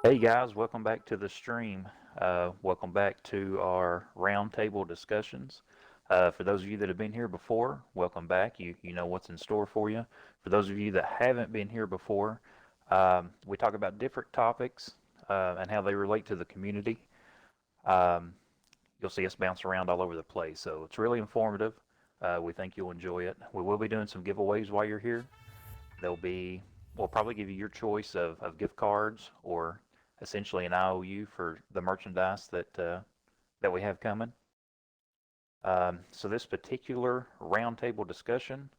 Hey guys, welcome back to the stream. Welcome back to our roundtable discussions. For those of you that have been here before, welcome back. You know what's in store for you. For those of you that haven't been here before, we talk about different topics and how they relate to the community. Um, you'll see us bounce around all over the place, so it's really informative. We think you'll enjoy it. We will be doing some giveaways while you're here. There'll be, we'll probably give you your choice of gift cards or essentially an IOU for the merchandise that we have coming. So this particular roundtable discussion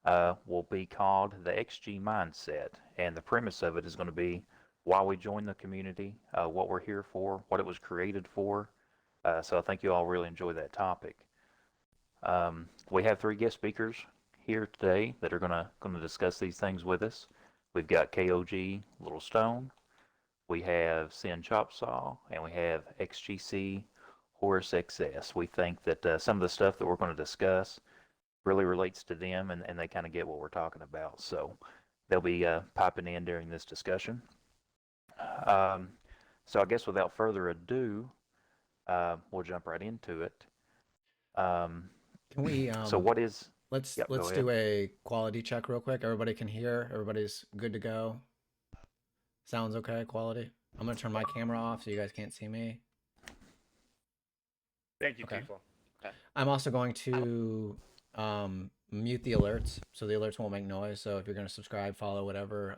will be called the XG Mindset, and the premise of it is going to be why we joined the community, what we're here for, what it was created for. So I think you all really enjoy that topic. We have three guest speakers here today that are gonna discuss these things with us. We've got KOG Little Stone, we have Sin Chopsaw, and we have XGC Horus XS. We think that some of the stuff that we're going to discuss really relates to them, and they kind of get what we're talking about. So they'll be piping in during this discussion. Um, so I guess without further ado, we'll jump right into it. Um, Can we so what is? let's Yep, go let's ahead. do a quality check real quick. Everybody can hear. Everybody's good to go. Sounds okay, quality. I'm gonna turn my camera off so you guys can't see me. Thank you, Okay. Tifo. Okay. I'm also going to mute the alerts so the alerts won't make noise. So if you're gonna subscribe, follow, whatever,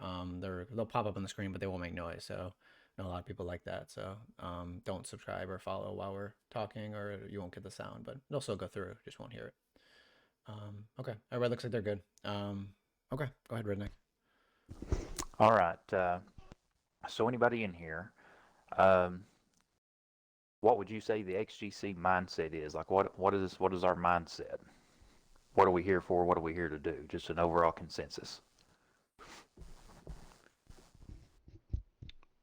they'll pop up on the screen, but they won't make noise. So I know a lot of people like that. So don't subscribe or follow while we're talking, or you won't get the sound, but it'll still go through. Just won't hear it. Okay. Everybody looks like they're good. Okay. Go ahead, Redneck. All right. So anybody in here, um, what would you say the XGC mindset is? Like, what is our mindset? What are we here for? What are we here to do? Just an overall consensus.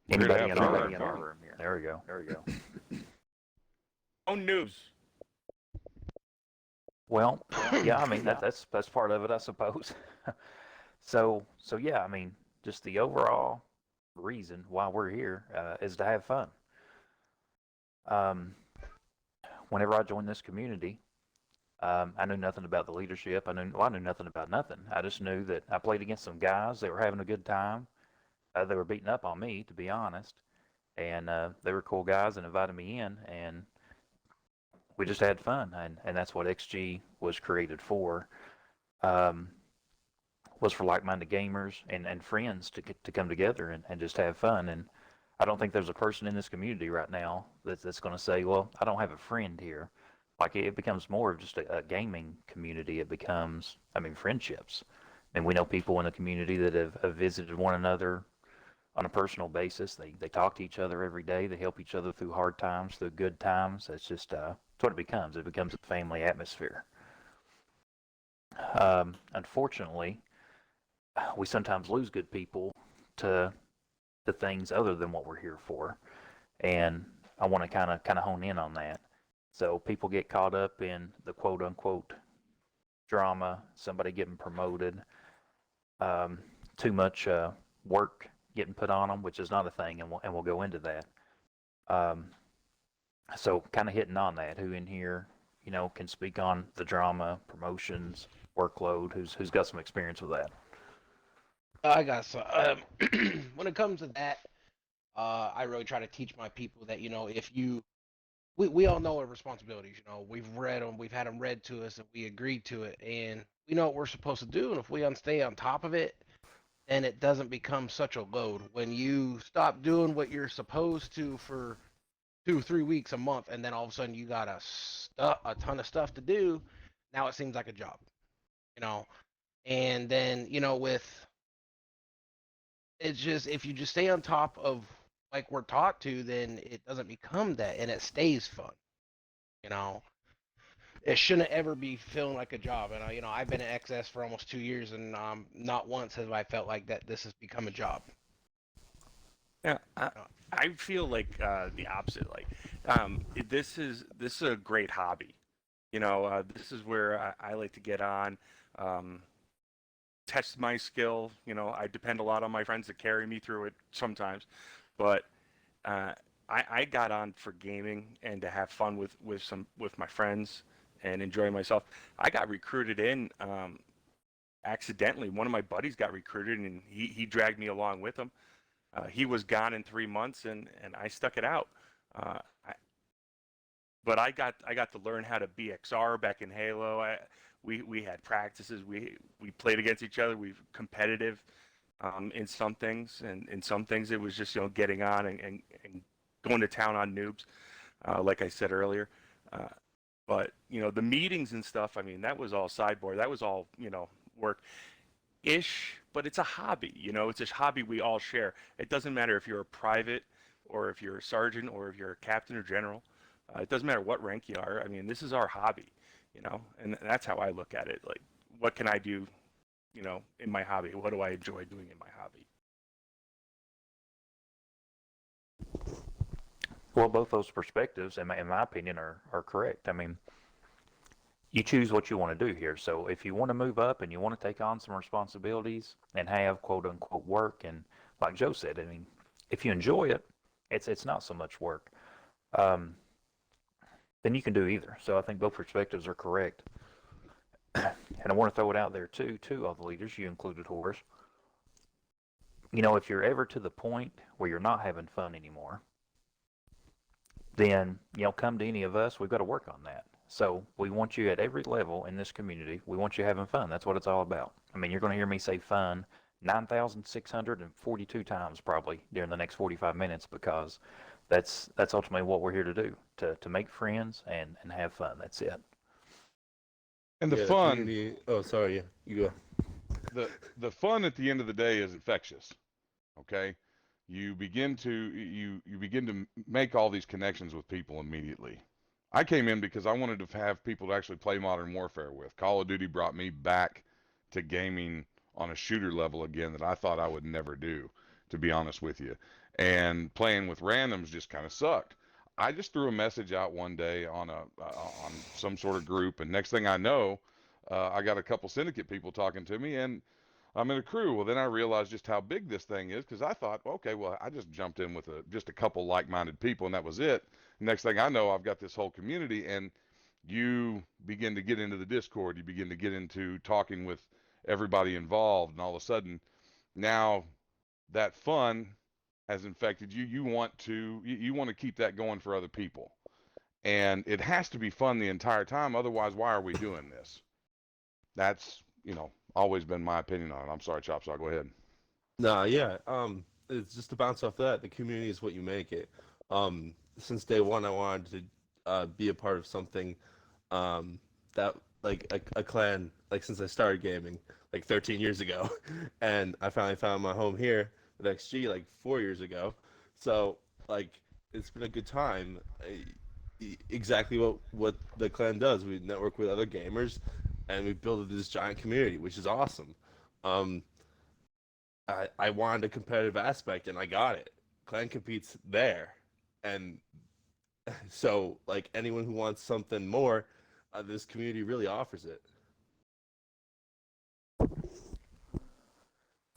We're here to Anybody have in fun. our room here? There we go. There we go. No news. Well, yeah. I mean that's part of it, I suppose. So yeah. I mean, just the overall reason why we're here is to have fun. Um, Whenever I joined this community, I knew nothing about the leadership. I knew nothing about nothing. I just knew that I played against some guys. They were having a good time. They were beating up on me, to be honest, and they were cool guys and invited me in, and we just had fun, and that's what XG was created for. Um, was for like-minded gamers and friends to come together and just have fun. And I don't think there's a person in this community right now that's going to say, well, I don't have a friend here. Like it becomes more of just a gaming community. It becomes, I mean, friendships. And we know people in the community that have visited one another on a personal basis. They talk to each other every day. They help each other through hard times, through good times. It's just it's what it becomes. It becomes a family atmosphere. Unfortunately, we sometimes lose good people to things other than what we're here for, and I want to kind of hone in on that. So people get caught up in the quote unquote drama, somebody getting promoted, um, too much work getting put on them, which is not a thing, and we'll go into that. Um, so kind of hitting on that, who in here, can speak on the drama, promotions, workload, who's got some experience with that. I got some. When it comes to that, I really try to teach my people that if we all know our responsibilities. We've read them, we've had them read to us, and we agreed to it, and we know what we're supposed to do. And if we stay on top of it, then it doesn't become such a load. When you stop doing what you're supposed to for 2 3 weeks, a month, and then all of a sudden you got a ton of stuff to do, now it seems like a job. You know, and then with it's just if you just stay on top of like we're taught to, then it doesn't become that, and it stays fun. You know, it shouldn't ever be feeling like a job. And I've been at XS for almost 2 years, and not once have I felt like that this has become a job. Yeah, Uh, I feel like the opposite. Like, this is a great hobby. This is where I like to get on, um, test my skill. I depend a lot on my friends to carry me through it sometimes, but I got on for gaming and to have fun with my friends and enjoy myself. I got recruited in accidentally. One of my buddies got recruited, and he dragged me along with him. He was gone in 3 months, and I stuck it out. Uh, but I got to learn how to BXR back in Halo. We had practices. We played against each other. We competitive in some things, and in some things it was just getting on and going to town on noobs, like I said earlier. But the meetings and stuff. I mean, that was all sideboard. That was all work ish. But it's a hobby. It's a hobby we all share. It doesn't matter if you're a private or if you're a sergeant or if you're a captain or general. It doesn't matter what rank you are. I mean, this is our hobby, and that's how I look at it. Like, what can I do, in my hobby? What do I enjoy doing in my hobby? Well, both those perspectives, in my opinion, are correct. I mean, you choose what you want to do here. So if you want to move up and you want to take on some responsibilities and have quote unquote work, and like Joe said, I mean, if you enjoy it, it's not so much work. Um, then you can do either. So I think both perspectives are correct. And I want to throw it out there too, to all the leaders, you included, Horace. If you're ever to the point where you're not having fun anymore, then come to any of us. We've got to work on that. So we want you at every level in this community. We want you having fun. That's what it's all about. I mean, you're going to hear me say fun 9,642 times probably during the next 45 minutes, because that's ultimately what we're here to do, to make friends and have fun. That's it. And the Yeah, fun, community. Oh, sorry. Yeah, you go. the fun at the end of the day is infectious. Okay, you begin to make all these connections with people immediately. I came in because I wanted to have people to actually play Modern Warfare with. Call of Duty brought me back to gaming on a shooter level again that I thought I would never do, to be honest with you. And playing with randoms just kind of sucked. I just threw a message out one day on some sort of group, and next thing I know, I got a couple syndicate people talking to me, and I'm in a crew. Well, then I realized just how big this thing is, because I thought, okay, well, I just jumped in with just a couple like-minded people, and that was it. Next thing I know, I've got this whole community, and you begin to get into the Discord. You begin to get into talking with everybody involved, and all of a sudden, now that fun has infected you. You want to keep that going for other people, and it has to be fun the entire time. Otherwise, why are we doing this? That's always been my opinion on it. I'm sorry, Chops. I'll go ahead. Nah, yeah. It's just to bounce off that. The community is what you make it. Since day one, I wanted to be a part of something that like a clan. Like since I started gaming, like 13 years ago, and I finally found my home here with XG like 4 years ago. So like it's been a good time. Exactly what the clan does. We network with other gamers, and we build this giant community, which is awesome. Um, I wanted a competitive aspect, and I got it. Clan competes there, and so like anyone who wants something more, this community really offers it.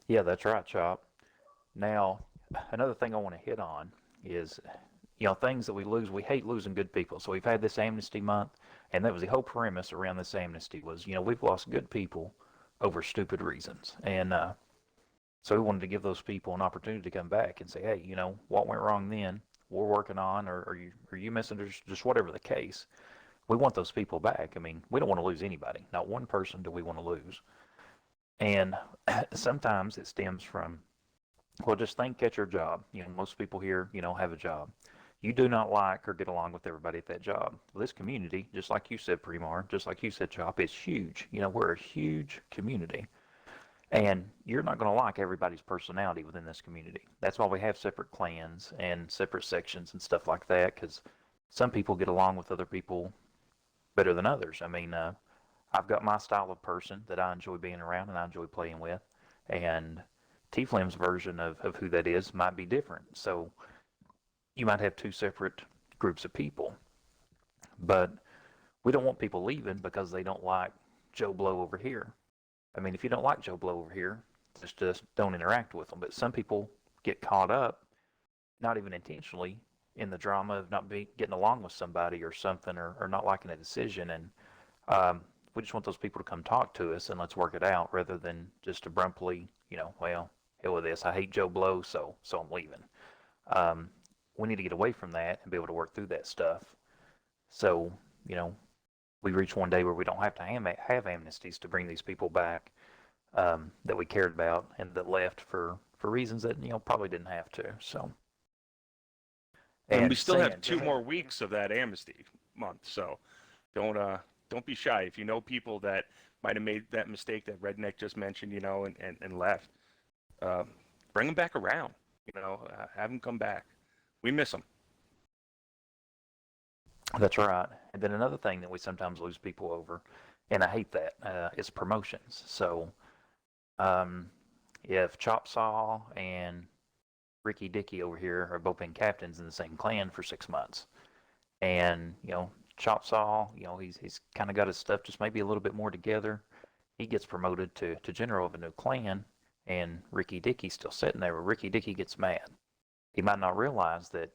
Yeah, that's right, Chop. Now, another thing I want to hit on is, things that we lose. We hate losing good people. So we've had this amnesty month, and that was the whole premise around this amnesty was, we've lost good people over stupid reasons. And so we wanted to give those people an opportunity to come back and say, hey, what went wrong then? We're working on, or you misunderstood, just whatever the case. We want those people back. I mean, we don't want to lose anybody. Not one person do we want to lose. And sometimes it stems from, well, just think at your job. Most people here, have a job. You do not like or get along with everybody at that job. Well, this community, just like you said, Primar, just like you said, Chop, is huge. We're a huge community. And you're not going to like everybody's personality within this community. That's why we have separate clans and separate sections and stuff like that, because some people get along with other people better than others. I mean, I've got my style of person that I enjoy being around and I enjoy playing with. And T-Flim's version of who that is might be different. So you might have two separate groups of people. But we don't want people leaving because they don't like Joe Blow over here. I mean, if you don't like Joe Blow over here, just don't interact with them. But some people get caught up not even intentionally, in the drama of not getting along with somebody or something, or not liking a decision. And we just want those people to come talk to us and let's work it out rather than just abruptly, well, hell with this. I hate Joe Blow, so I'm leaving. Um, we need to get away from that and be able to work through that stuff. So, you know, we reach one day where we don't have to have amnesties to bring these people back, that we cared about and that left for reasons that probably didn't have to. So, And we still have saying, 2 more weeks of that amnesty month, so don't be shy. If you know people that might have made that mistake that Redneck just mentioned, and left, uh, bring them back around. Have them come back. We miss them. That's right. And then another thing that we sometimes lose people over, and I hate that, is promotions. So, um, if Chop Saw and Ricky Dicky over here are both been captains in the same clan for 6 months, and Chop Saw, he's kind of got his stuff just maybe a little bit more together. He gets promoted to general of a new clan, and Ricky Dicky's still sitting there. Where Ricky Dicky gets mad. He might not realize that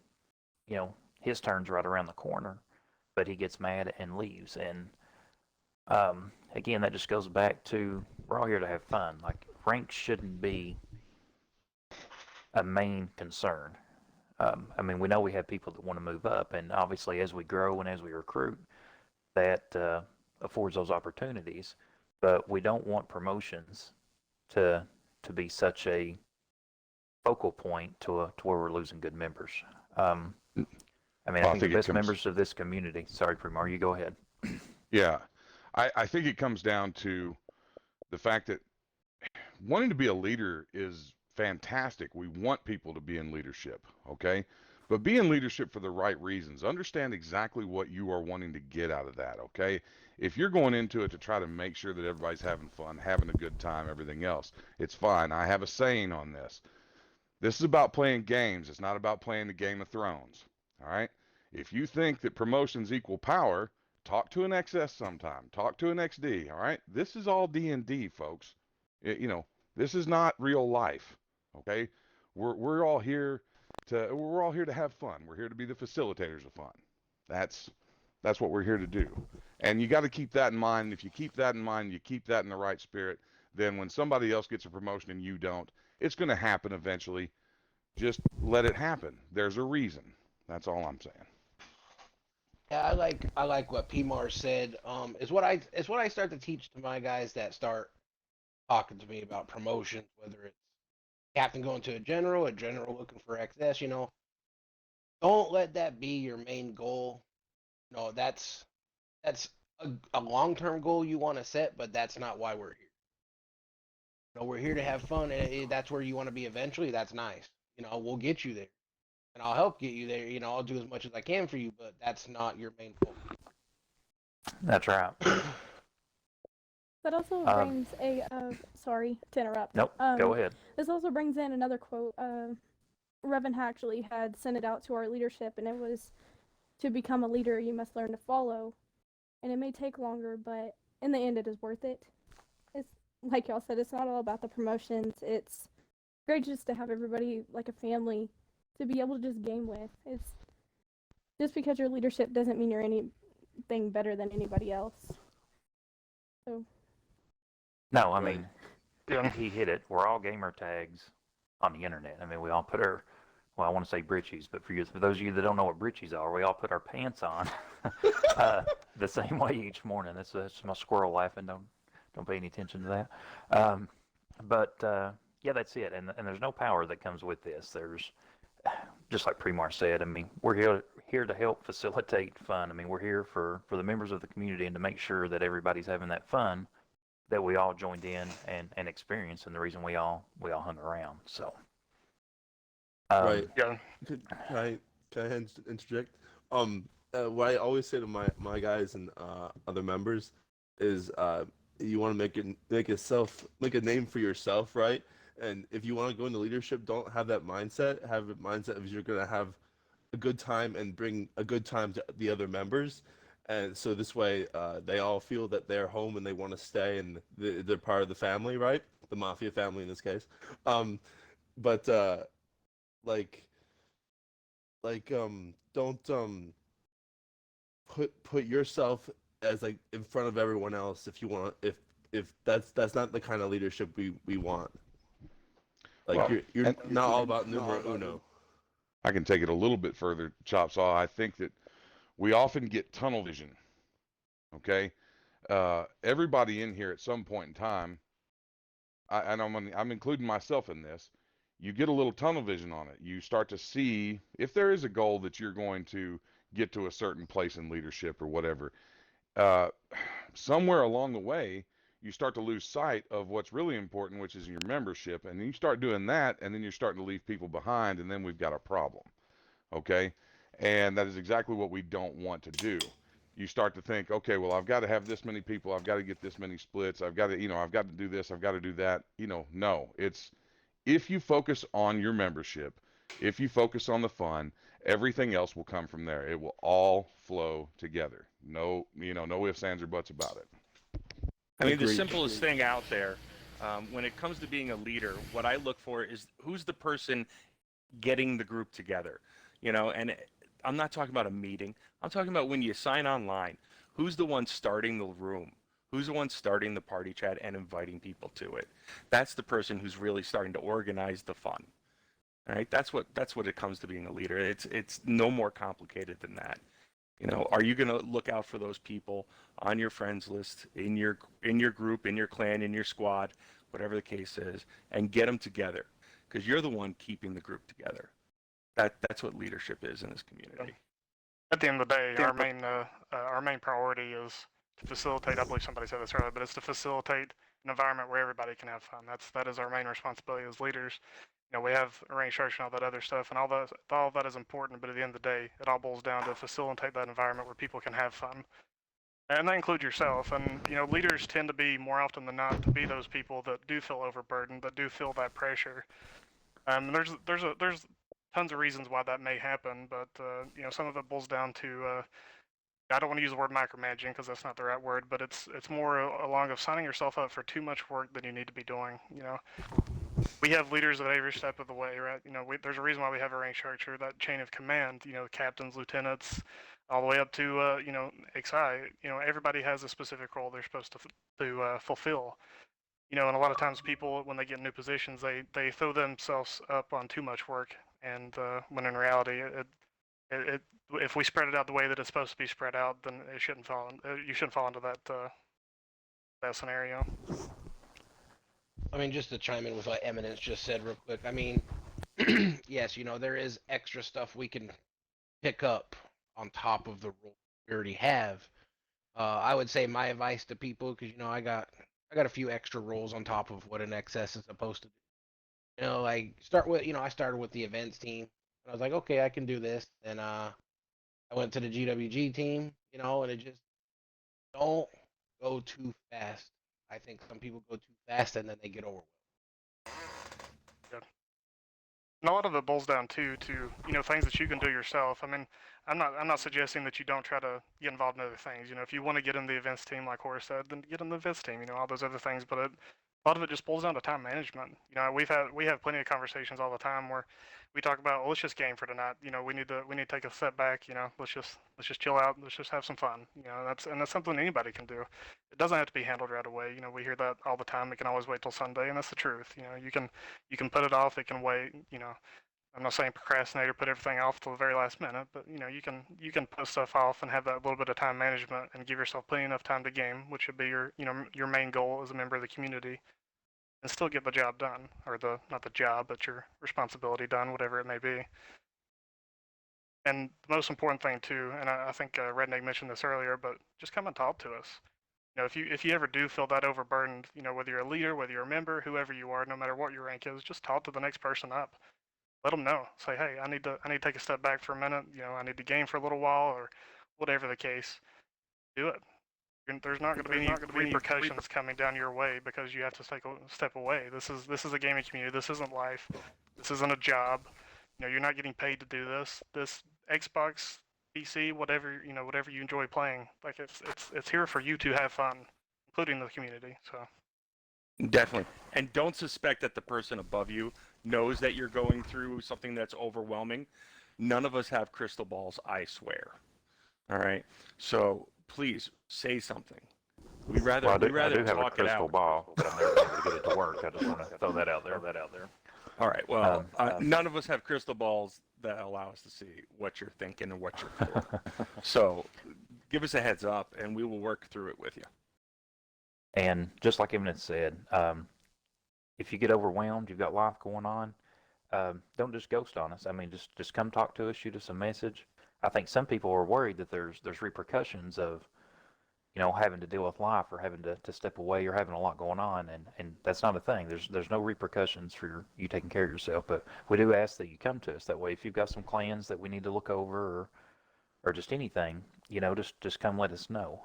you know his turn's right around the corner, but he gets mad and leaves. And again, that just goes back to we're all here to have fun. Like rank shouldn't be a main concern. I mean, we know we have people that want to move up, and obviously, as we grow and as we recruit, that affords those opportunities. But we don't want promotions to be such a focal point to where we're losing good members. I mean, I think the best members of this community. Sorry, Primar, you go ahead. Yeah, I think it comes down to the fact that wanting to be a leader is fantastic. We want people to be in leadership, okay? But be in leadership for the right reasons. Understand exactly what you are wanting to get out of that, okay? If you're going into it to try to make sure that everybody's having fun, having a good time, everything else, it's fine. I have a saying on this. This is about playing games. It's not about playing the Game of Thrones, all right? If you think that promotions equal power, talk to an XS sometime. Talk to an XD, all right? This is all D&D, folks. This is not real life. Okay, we're all here to have fun. We're here to be the facilitators of fun. That's what we're here to do. And you got to keep that in mind. If you keep that in mind, you keep that in the right spirit, then when somebody else gets a promotion and you don't, it's going to happen eventually. Just let it happen. There's a reason. That's all I'm saying. Yeah, I like what Pmar said. Is what I start to teach to my guys that start talking to me about promotions, whether it's captain going to a general looking for XS. Don't let that be your main goal. No, that's a long term goal you want to set, but that's not why we're here. We're here to have fun, and that's where you want to be eventually. That's nice. We'll get you there, and I'll help get you there. I'll do as much as I can for you, but that's not your main goal. That's right. That also brings a sorry to interrupt. Nope, go ahead. This also brings in another quote. Revan actually had sent it out to our leadership, and it was, "To become a leader, you must learn to follow." And it may take longer, but in the end, it is worth it. It's like y'all said, it's not all about the promotions. It's great just to have everybody like a family to be able to just game with. It's just because your leadership doesn't mean you're anything better than anybody else. So. No, I mean, he hit it. We're all gamer tags on the internet. I mean, we all put our, well, I want to say britches, but for those of you that don't know what britches are, we all put our pants on the same way each morning. That's my squirrel laughing. Don't pay any attention to that. Yeah, that's it. And there's no power that comes with this. There's, just like Primar said, I mean, we're here to help facilitate fun. I mean, we're here for the members of the community and to make sure that everybody's having that fun that we all joined in and experienced, and the reason we all hung around. So, right. Yeah. Can I interject? What I always say to my guys and other members is, you want to make a name for yourself, right? And if you want to go into leadership, don't have that mindset. Have a mindset of you're gonna have a good time and bring a good time to the other members. And so this way, they all feel that they're home and they want to stay and they're part of the family, right? The mafia family in this case. But like, like don't put yourself as like in front of everyone else if you want if that's not the kind of leadership we want. Like Well, you're and not all about numero uno. I can take it a little bit further, Chop Saw. I think that we often get tunnel vision. Okay, everybody in here at some point in time, and I'm including myself in this. You get a little tunnel vision on it. You start to see if there is a goal that you're going to get to a certain place in leadership or whatever. Uh, somewhere along the way, you start to lose sight of what's really important, which is your membership, and then you start doing that, and then you're starting to leave people behind, and then we've got a problem. Okay, and that is exactly what we don't want to do. You start to think, okay, well, I've got to have this many people, I've got to get this many splits, I've got to, I've got to do this, I've got to do that. No, it's if you focus on your membership, if you focus on the fun, everything else will come from there. It will all flow together. No, no ifs, ands, or buts about it. I mean, the Agreed. simplest thing out there, when it comes to being a leader, what I look for is who's the person getting the group together. And I'm not talking about a meeting. I'm talking about when you sign online. Who's the one starting the room? Who's the one starting the party chat and inviting people to it? That's the person who's really starting to organize the fun. All right, that's what it comes to being a leader. It's no more complicated than that. Are you going to look out for those people on your friends list, in your group, in your clan, in your squad, whatever the case is, and get them together? Because you're the one keeping the group together. That's what leadership is in this community. At the end of the day, our main priority is to facilitate. I believe somebody said this earlier, but it's to facilitate an environment where everybody can have fun. That is our main responsibility as leaders. We have arranged church and all that other stuff, and all that is important. But at the end of the day, it all boils down to facilitate that environment where people can have fun, and that includes yourself. And leaders tend to be more often than not to be those people that do feel overburdened, that do feel that pressure. There's tons of reasons why that may happen, but some of it boils down to I don't want to use the word micromanaging because that's not the right word, but it's more along of signing yourself up for too much work than you need to be doing. We have leaders at every step of the way, right? There's a reason why we have a rank structure, that chain of command. Captains, lieutenants, all the way up to XI. Everybody has a specific role they're supposed to fulfill. And a lot of times people, when they get new positions, they throw themselves up on too much work, and when in reality, if we spread it out the way that it's supposed to be spread out, then it shouldn't fall. You shouldn't fall into that scenario. I mean, just to chime in with what Eminence just said real quick. I mean, yes, there is extra stuff we can pick up on top of the role we already have. I would say my advice to people, because I got a few extra roles on top of what an XS is supposed to do. I started with the events team. And I was like, okay, I can do this. And I went to the GWG team, and it just don't go too fast. I think some people go too fast and then they get overwhelmed. And a lot of it boils down to things that you can do yourself. I mean, I'm not suggesting that you don't try to get involved in other things. If you want to get in the events team, like Horace said, then get in the events team. All those other things, but a lot of it just boils down to time management. We have plenty of conversations all the time where we talk about, well, let's just game for tonight. We need to take a step back. Let's just chill out. Let's just have some fun. That's something anybody can do. It doesn't have to be handled right away. We hear that all the time. It can always wait till Sunday, and that's the truth. You can put it off. It can wait. I'm not saying procrastinate or put everything off till the very last minute, but you can put stuff off and have that little bit of time management and give yourself plenty enough time to game, which should be your main goal as a member of the community, and still get the job done, or not the job, but your responsibility done, whatever it may be. And the most important thing too, and I think Redneck mentioned this earlier, but just come and talk to us. If you ever do feel that overburdened, whether you're a leader, whether you're a member, whoever you are, no matter what your rank is, just talk to the next person up. Let them know. Say, hey, I need to take a step back for a minute. I need to game for a little while, or whatever the case. Do it. There's not going to be any repercussions coming down your way because you have to take a step away. This is a gaming community. This isn't life. This isn't a job. You're not getting paid to do this. This Xbox, PC, whatever you enjoy playing, like it's here for you to have fun, including the community. So. Definitely. And don't suspect that the person above you knows that you're going through something that's overwhelming. None of us have crystal balls, I swear. All right. So please say something. We rather Well, I do have a talk it crystal out. ball, but I'm never able to get it to work. I just want to throw that out there. All right. Well, none of us have crystal balls that allow us to see what you're thinking and what you're feeling. So give us a heads up, and we will work through it with you. And just like Evan had said, if you get overwhelmed, you've got life going on, don't just ghost on us. I mean, just come talk to us, shoot us a message. I think some people are worried that there's repercussions of, having to deal with life or having to step away or having a lot going on, and that's not a thing. There's no repercussions for you taking care of yourself, but we do ask that you come to us. That way, if you've got some plans that we need to look over or just anything, just come let us know.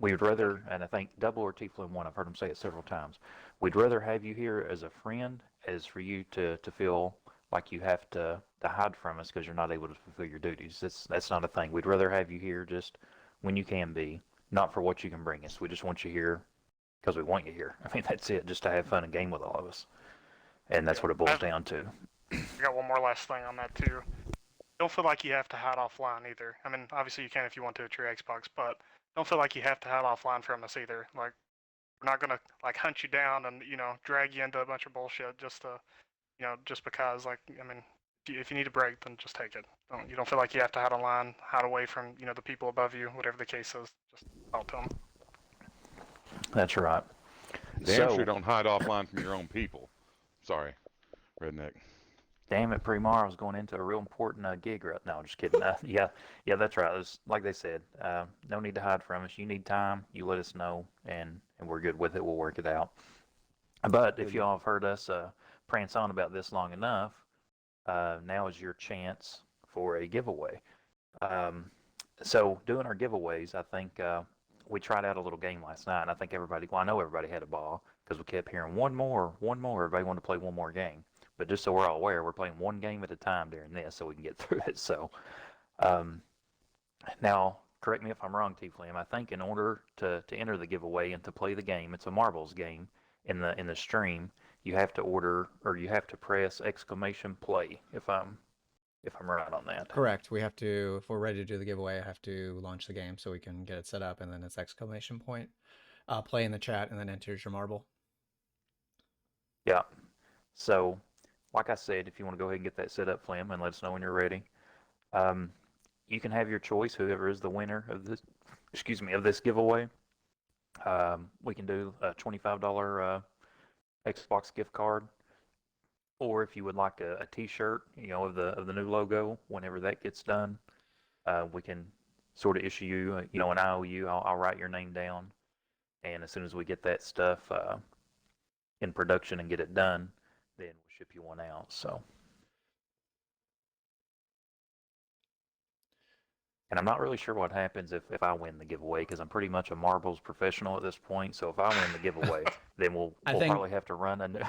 We would rather, and I think Double or Tieflin one, I've heard him say it several times, we'd rather have you here as a friend as for you to feel like you have to hide from us because you're not able to fulfill your duties. That's not a thing. We'd rather have you here just when you can be, not for what you can bring us. We just want you here because we want you here. I mean, that's it, just to have fun and game with all of us. And that's what it boils down to. I got one more last thing on that too. Don't feel like you have to hide offline either. I mean, obviously you can if you want to at your Xbox, but don't feel like you have to hide offline from us either. Like, we're not gonna hunt you down and drag you into a bunch of bullshit just to just because. Like, I mean, if you need a break, then just take it. You don't feel like you have to hide online, hide away from the people above you, whatever the case is. Just talk to them. That's right. Damn sure don't hide offline from your own people. Sorry, redneck. Damn it, Primar, I was going into a real important gig right now. Just kidding. Yeah, that's right. It's like they said, no need to hide from us. You need time, you let us know, and we're good with it. We'll work it out. But if y'all have heard us prance on about this long enough, now is your chance for a giveaway. So doing our giveaways, I think we tried out a little game last night, and I think I know everybody had a ball because we kept hearing one more. Everybody wanted to play one more game. But just so we're all aware, we're playing one game at a time during this so we can get through it. So now, correct me if I'm wrong, T-Flam, I think in order to enter the giveaway and to play the game, it's a marbles game in the stream, you have to order or you have to press !play if I'm right on that. Correct. We have to, if we're ready to do the giveaway, I have to launch the game so we can get it set up, and then it's ! Play in the chat, and then enter your marble. Yeah. So, like I said, if you want to go ahead and get that set up, Flam, and let us know when you're ready, you can have your choice. Whoever is the winner of this giveaway, we can do a $25 Xbox gift card, or if you would like a T-shirt, of the new logo. Whenever that gets done, we can sort of issue you, an IOU. I'll write your name down, and as soon as we get that stuff in production and get it done, then we'll ship you one out. So, and I'm not really sure what happens if I win the giveaway because I'm pretty much a marbles professional at this point. So if I win the giveaway, then we'll probably have to run a new.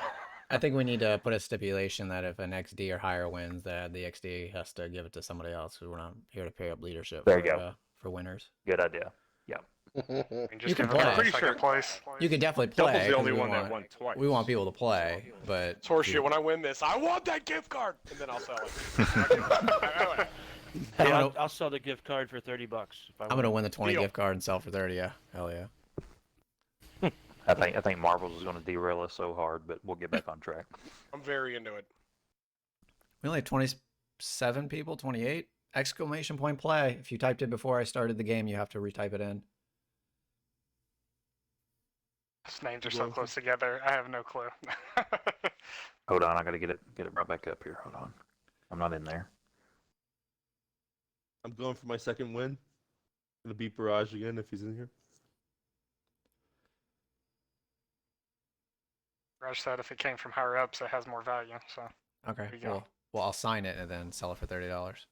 I think we need to put a stipulation that if an XD or higher wins, that the XD has to give it to somebody else because we're not here to pay up leadership. There you go. For winners. Good idea. Yeah. You can play. I'm pretty sure place. You can definitely play. Double's the only one that won twice. We want people to play, but It's horseshit. When I win this, I want that gift card, and then I'll sell it. Hey, I'll sell the gift card for $30. I'm gonna win the 20 gift card and sell for 30. Yeah, hell yeah. I think marbles is going to derail us so hard, but we'll get back on track. I'm very into it. We only have 27 people, 28. ! Play. If you typed it before I started the game, you have to retype it in. These names are so close together. I have no clue. Hold on, I got to get it right back up here. Hold on, I'm not in there. I'm going for my second win. Gonna beat Barrage again if he's in here. Raj said if it came from higher ups, it has more value. So Okay. you go. Well, I'll sign it and then sell it for $30.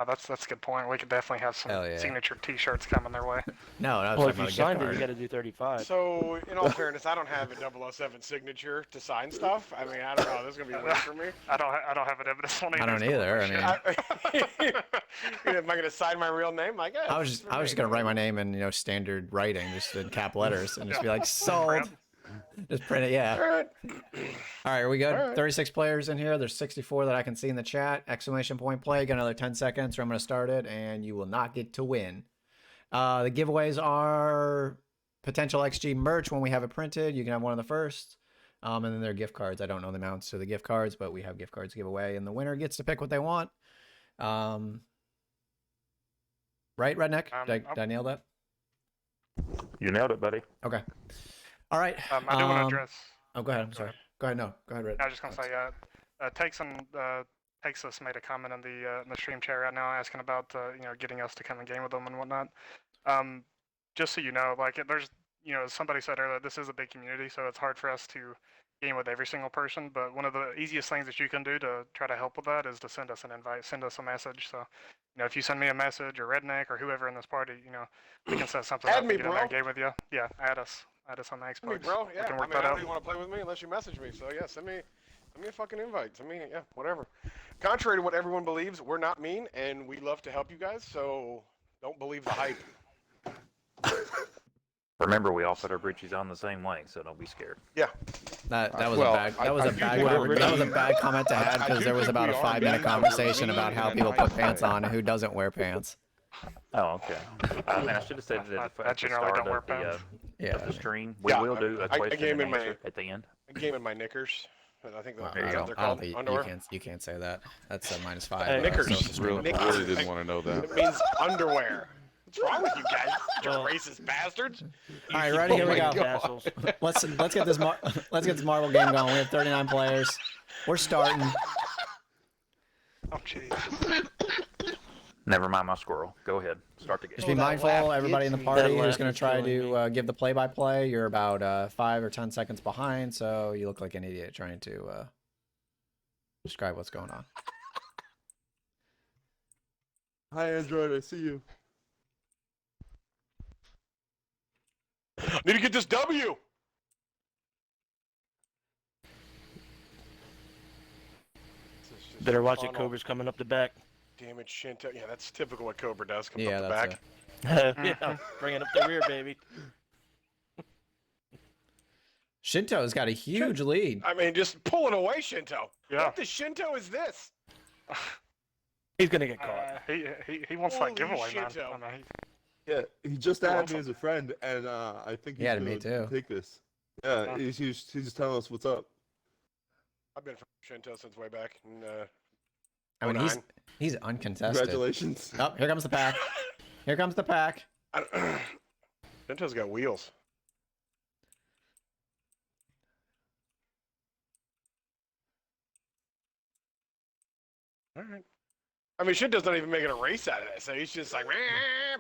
that's a good point. We could definitely have some Hell yeah. signature T-shirts coming their way. No, I was Well, talking if you about a gift signed it, card. you got to do 35. So, in all fairness, I don't have a 007 signature to sign stuff. I mean, I don't know. This is gonna be weird for me. I don't have an evidence on it. I don't either. I mean, Am I gonna sign my real name? Like, yeah, I was just gonna write my name in standard writing, just in cap letters, and just be like sold. Just print it, yeah. All right. All right, are we good? All right. 36 players in here. There's 64 that I can see in the chat. Exclamation point play. Got another 10 seconds or I'm going to start it, and you will not get to win. The giveaways are potential XG merch when we have it printed. You can have one of the first. And then there are gift cards. I don't know the amounts of the gift cards, but we have gift cards to give away, and the winner gets to pick what they want. Right, Redneck? Did I nail that? You nailed it, buddy. Okay. All right. I do want to address. Oh, go ahead. I'm sorry. Go ahead. No, go ahead, Red. I was just gonna say, Texas made a comment in the stream chat right now asking about getting us to come and game with them and whatnot. Just so you know, there's as somebody said earlier, this is a big community, so it's hard for us to game with every single person. But one of the easiest things that you can do to try to help with that is to send us an invite, send us a message. So if you send me a message or Redneck or whoever in this party, we can set something Add up me, and get in there and bro. game with you. Yeah, add us on the Xbox. Hey, bro, We yeah. can I work mean, I that don't out. even want to play with me unless you message me. So yeah, send me a fucking invite. Send me, yeah, whatever. Contrary to what everyone believes, we're not mean, and we love to help you guys. So don't believe the hype. Remember, we all put our britches on the same way, so don't be scared. Yeah. That was Well, a bad I do think that was a bad comment to I have because do there was think about we a are 5-minute mean, but we're conversation mean about in how a people nice put pants way. on and who doesn't wear pants. Oh, okay. I mean, I should have said that at I the generally start don't wear of the, pants. Yeah. of the stream. We Yeah, will do a I question game and in my- answer at the end. I game in my knickers. I think Well, they're I they're don't called think underwear. you can't say that. That's a -5. Hey, Knickers. social stream Really, report. I really didn't want to know that. It means underwear. What's wrong with you guys? You Well- racist bastards. All right, ready? Here we Oh my go. tassels. Let's get this let's get this marble game going. We have 39 players. We're starting. Oh, jeez. Never mind my squirrel. Go ahead. Start the game. Just be that mindful, laugh everybody in the gets me. party That who's laugh going to is try killing to give the play-by-play. You're about 5 or 10 seconds behind, so you look like an idiot trying to describe what's going on. Hi, Android. I see you. Need to get this W. This is just Better watch it. funnel. Cobra's coming up the back. Damn it, Shinto. Yeah, that's typical what Cobra does. Comes Yeah, up the that's back. Yeah, bringing up the rear, baby. Shinto's got a huge lead. I mean, just pull it away, Shinto. Yeah. What the Shinto is this? He's gonna get caught. He wants that Holy giveaway, man. shit-o. I mean, Yeah, he just You're added me welcome. as a friend, and I think He he's added me gonna too. take this. Yeah, Huh. he's just telling us what's up. I've been from Shinto since way back. In, I mean, 09. he's uncontested. Congratulations. Oh, here comes the pack. Here comes the pack. Shinto's got wheels. All right. I mean, Shinto's not even making a race out of this. So he's just like, "Meh,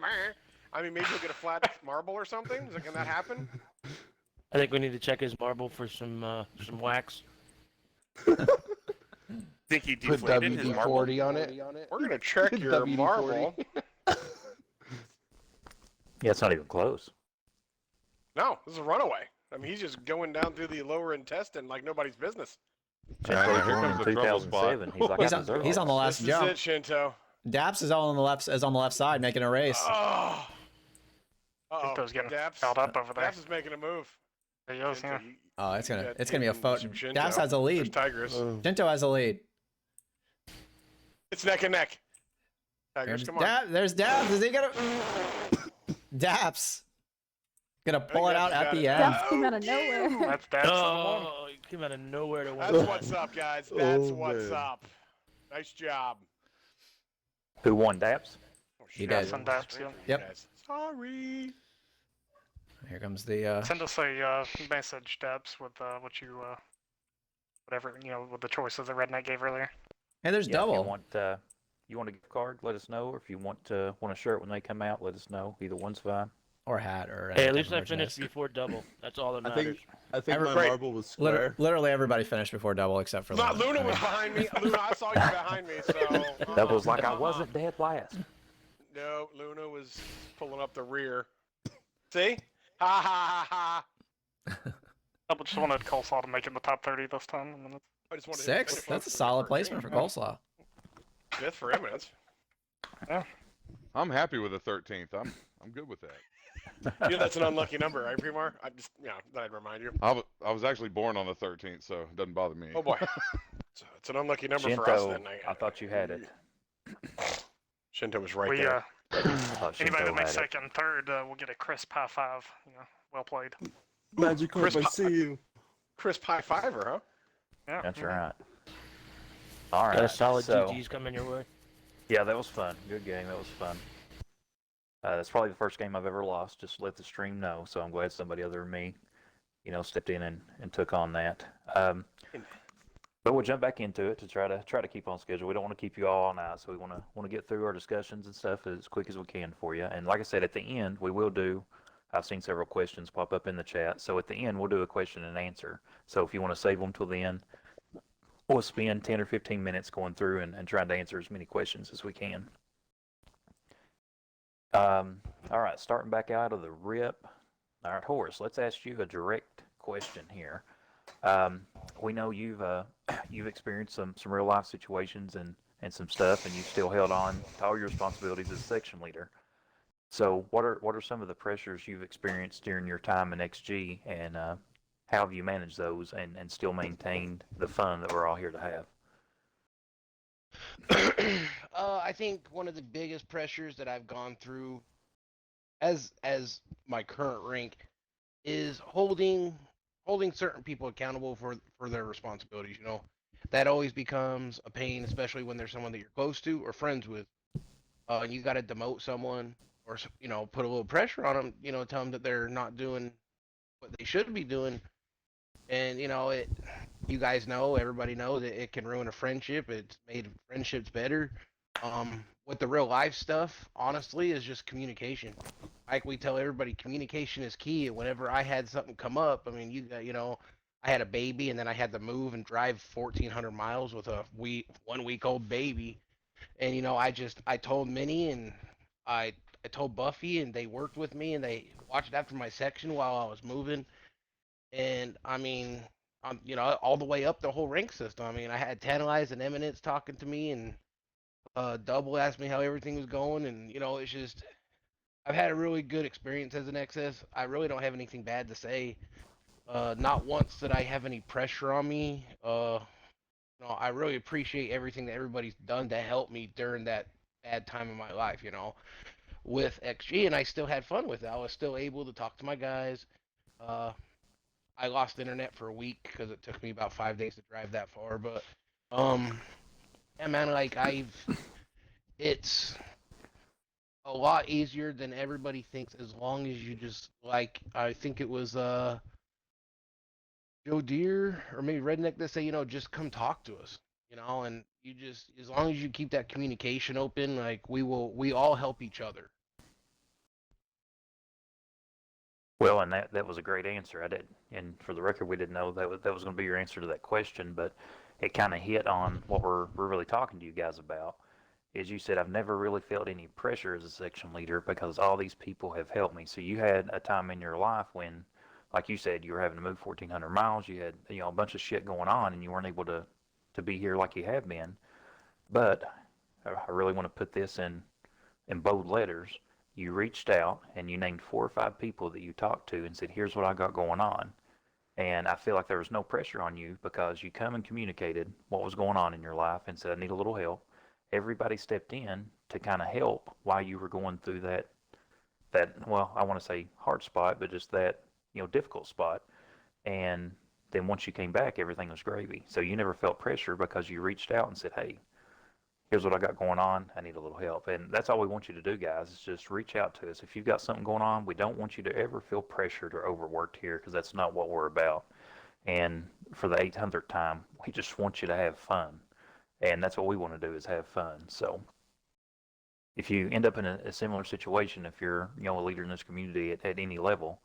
meh." I mean, maybe he'll get a flat marble or something. Can that happen? I think we need to check his marble for some wax. Think he Put deflated his marble? WD-40 on it. We're gonna check your WD-40. marble. Yeah, it's not even close. No, this is a runaway. I mean, he's just going down through the lower intestine like nobody's business. Yeah, Shinto's here born comes in the trouble spot. 2007. He's like, I deserve He's on the all last This jump. is it, Shinto. Daps is on the left side making a race. Oh. Uh-oh. Shinto's getting Daps, fouled up over there. Daps is making a move. He is, Shinto, yeah. you- Oh, it's you gonna got be a hidden photo. some Shinto. Daps has a There's lead. Tigris. Shinto has a lead. It's neck and neck. Tigris, come on. There's Daps. Is he gonna? Daps gonna pull it Daps out at got the it. end. Daps came out of nowhere. That's Dax on the one. Oh, he came out of nowhere to That's win. what's up, guys. That's Oh, what's man. up. Nice job. Who won Daps? Oh, He shit. did. Some Daps, yeah. Yep. Guys. Sorry. Here comes the. Send us a message, Daps, with what you, whatever, with the choices that Redneck gave earlier. Hey, there's Yeah, if double. you want a gift card, let us know. Or if you want a shirt when they come out, let us know. Either one's fine. Or a hat or. Hey, any at least type I of finished merchandise. before double. That's all that I matters. think my Right. marble was square. Literally everybody finished before double except for Not Luna I was mean, behind me. Luna, I saw you behind me, so. That was like I wasn't dead last. No, Luna was pulling up the rear. See? Ha ha ha ha. I just wanted Coleslaw to make it in the top 30 this time. And then it's, I just wanted to Six. finish That's a off solid the placement for coleslaw. Fifth for eminence. I'm happy with the 13th. I'm good with that. You know that's an unlucky number, right, Primar? I just, that I'd remind you. I was actually born on the 13th, so it doesn't bother me. Oh boy, it's an unlucky number for us Shinto, then. I thought you had it. Shinto was right We there. I thought anybody Shinto that makes had it. second and third will get a crisp high five. Well played. Magic Chris I Pa- see you. Crisp high fiver, huh? Yeah. That's mhm. right. All Got a right. solid So, GG's coming your way. yeah, that was fun. Good game. That was fun. That's probably the first game I've ever lost. Just to let the stream know. So I'm glad somebody other than me, stepped in and took on that. But we'll jump back into it to try to keep on schedule. We don't want to keep you all night, so we want to get through our discussions and stuff as quick as we can for you. And like I said, at the end we will do. I've seen several questions pop up in the chat, so at the end we'll do a question and answer. So if you want to save them till the end, we'll spend 10 or 15 minutes going through and trying to answer as many questions as we can. All right, starting back out of the rip. All right, Horace, let's ask you a direct question here. We know you've experienced some real life situations and some stuff, and you've still held on to all your responsibilities as a section leader. So what are some of the pressures you've experienced during your time in XG, and how have you managed those and still maintained the fun that we're all here to have? I think one of the biggest pressures that I've gone through as my current rank is holding certain people accountable for their responsibilities. That always becomes a pain, especially when there's someone that you're close to or friends with. And you got to demote someone or put a little pressure on them. Tell them that they're not doing what they should be doing. And you guys know, everybody knows that it can ruin a friendship. It's made friendships better. With the real life stuff, honestly, is just communication. Like we tell everybody, communication is key. And whenever I had something come up, I mean, I had a baby, and then I had to move and drive 1,400 miles with a 1 week old baby. And I told Minnie, and I told Buffy, and they worked with me, and they watched after my section while I was moving. And I mean, all the way up the whole rank system. I mean, I had Tantalize and Eminence talking to me, and Double asked me how everything was going, and it's just I've had a really good experience as an XS. I really don't have anything bad to say. Not once did I have any pressure on me. I really appreciate everything that everybody's done to help me during that bad time in my life. With XG, and I still had fun with it. I was still able to talk to my guys. Uh, I lost internet for a week because it took me about 5 days to drive that far. But yeah, man, like it's a lot easier than everybody thinks as long as you just I think it was Joe Deere or maybe Redneck that say just come talk to us, and you just as long as you keep that communication open, like we all help each other. Well, and that was a great answer. I did, and for the record, we didn't know that was going to be your answer to that question, but it kind of hit on what we're really talking to you guys about. Is you said I've never really felt any pressure as a section leader because all these people have helped me. So you had a time in your life when, like you said, you were having to move 1,400 miles. You had a bunch of shit going on, and you weren't able to be here like you have been. But I really want to put this in bold letters. You reached out and you named 4 or 5 people that you talked to and said, here's what I got going on. And I feel like there was no pressure on you because you come and communicated what was going on in your life and said, I need a little help. Everybody stepped in to kind of help while you were going through that well, I want to say hard spot, but just that, difficult spot. And then once you came back, everything was gravy. So you never felt pressure because you reached out and said, hey, here's what I got going on. I need a little help. And that's all we want you to do, guys, is just reach out to us. If you've got something going on, we don't want you to ever feel pressured or overworked here because that's not what we're about. And for the 800th time, we just want you to have fun. And that's what we want to do is have fun. So if you end up in a similar situation, if you're a leader in this community at any level,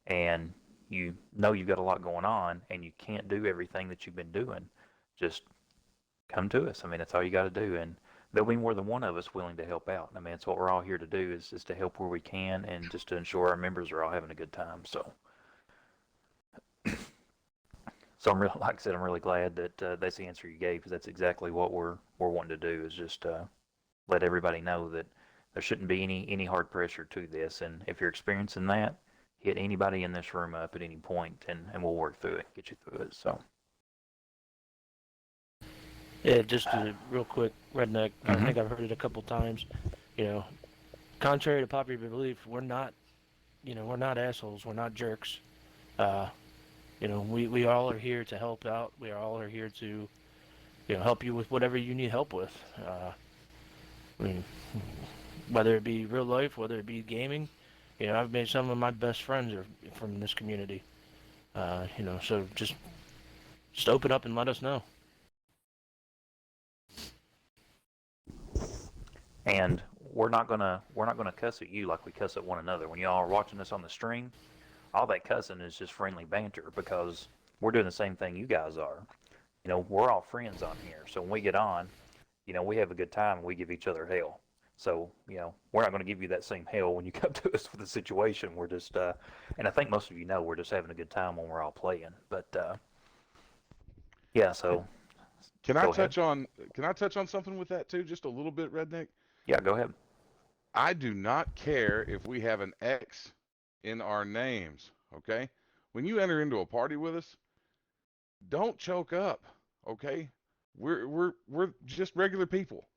and you know you've got a lot going on and you can't do everything that you've been doing, just come to us. I mean, that's all you got to do, and there'll be more than one of us willing to help out. I mean, it's what we're all here to do is to help where we can and just to ensure our members are all having a good time. So I'm really, like I said, I'm really glad that that's the answer you gave because that's exactly what we're wanting to do is just let everybody know that there shouldn't be any hard pressure to this. And if you're experiencing that, hit anybody in this room up at any point, and we'll work through it, get you through it. So. Yeah, just real quick, redneck. I Mhm. think I've heard it a couple times. You know, contrary to popular belief, we're not. We're not assholes. We're not jerks. Uh, we all are here to help out. We all are here to, help you with whatever you need help with. I mean, whether it be real life, whether it be gaming. I've made some of my best friends are from this community. So just open up and let us know. And we're not gonna cuss at you like we cuss at one another. When y'all are watching us on the stream, all that cussing is just friendly banter because we're doing the same thing you guys are. We're all friends on here. So when we get on, we have a good time and we give each other hell. So, we're not going to give you that same hell when you come to us with a situation. We're just, and I think most of you know, we're just having a good time when we're all playing. But, yeah, so Can I go ahead. touch on something with that too, just a little bit, Redneck? Yeah, go ahead. I do not care if we have an X in our names, okay? When you enter into a party with us, don't choke up, okay? We're just regular people,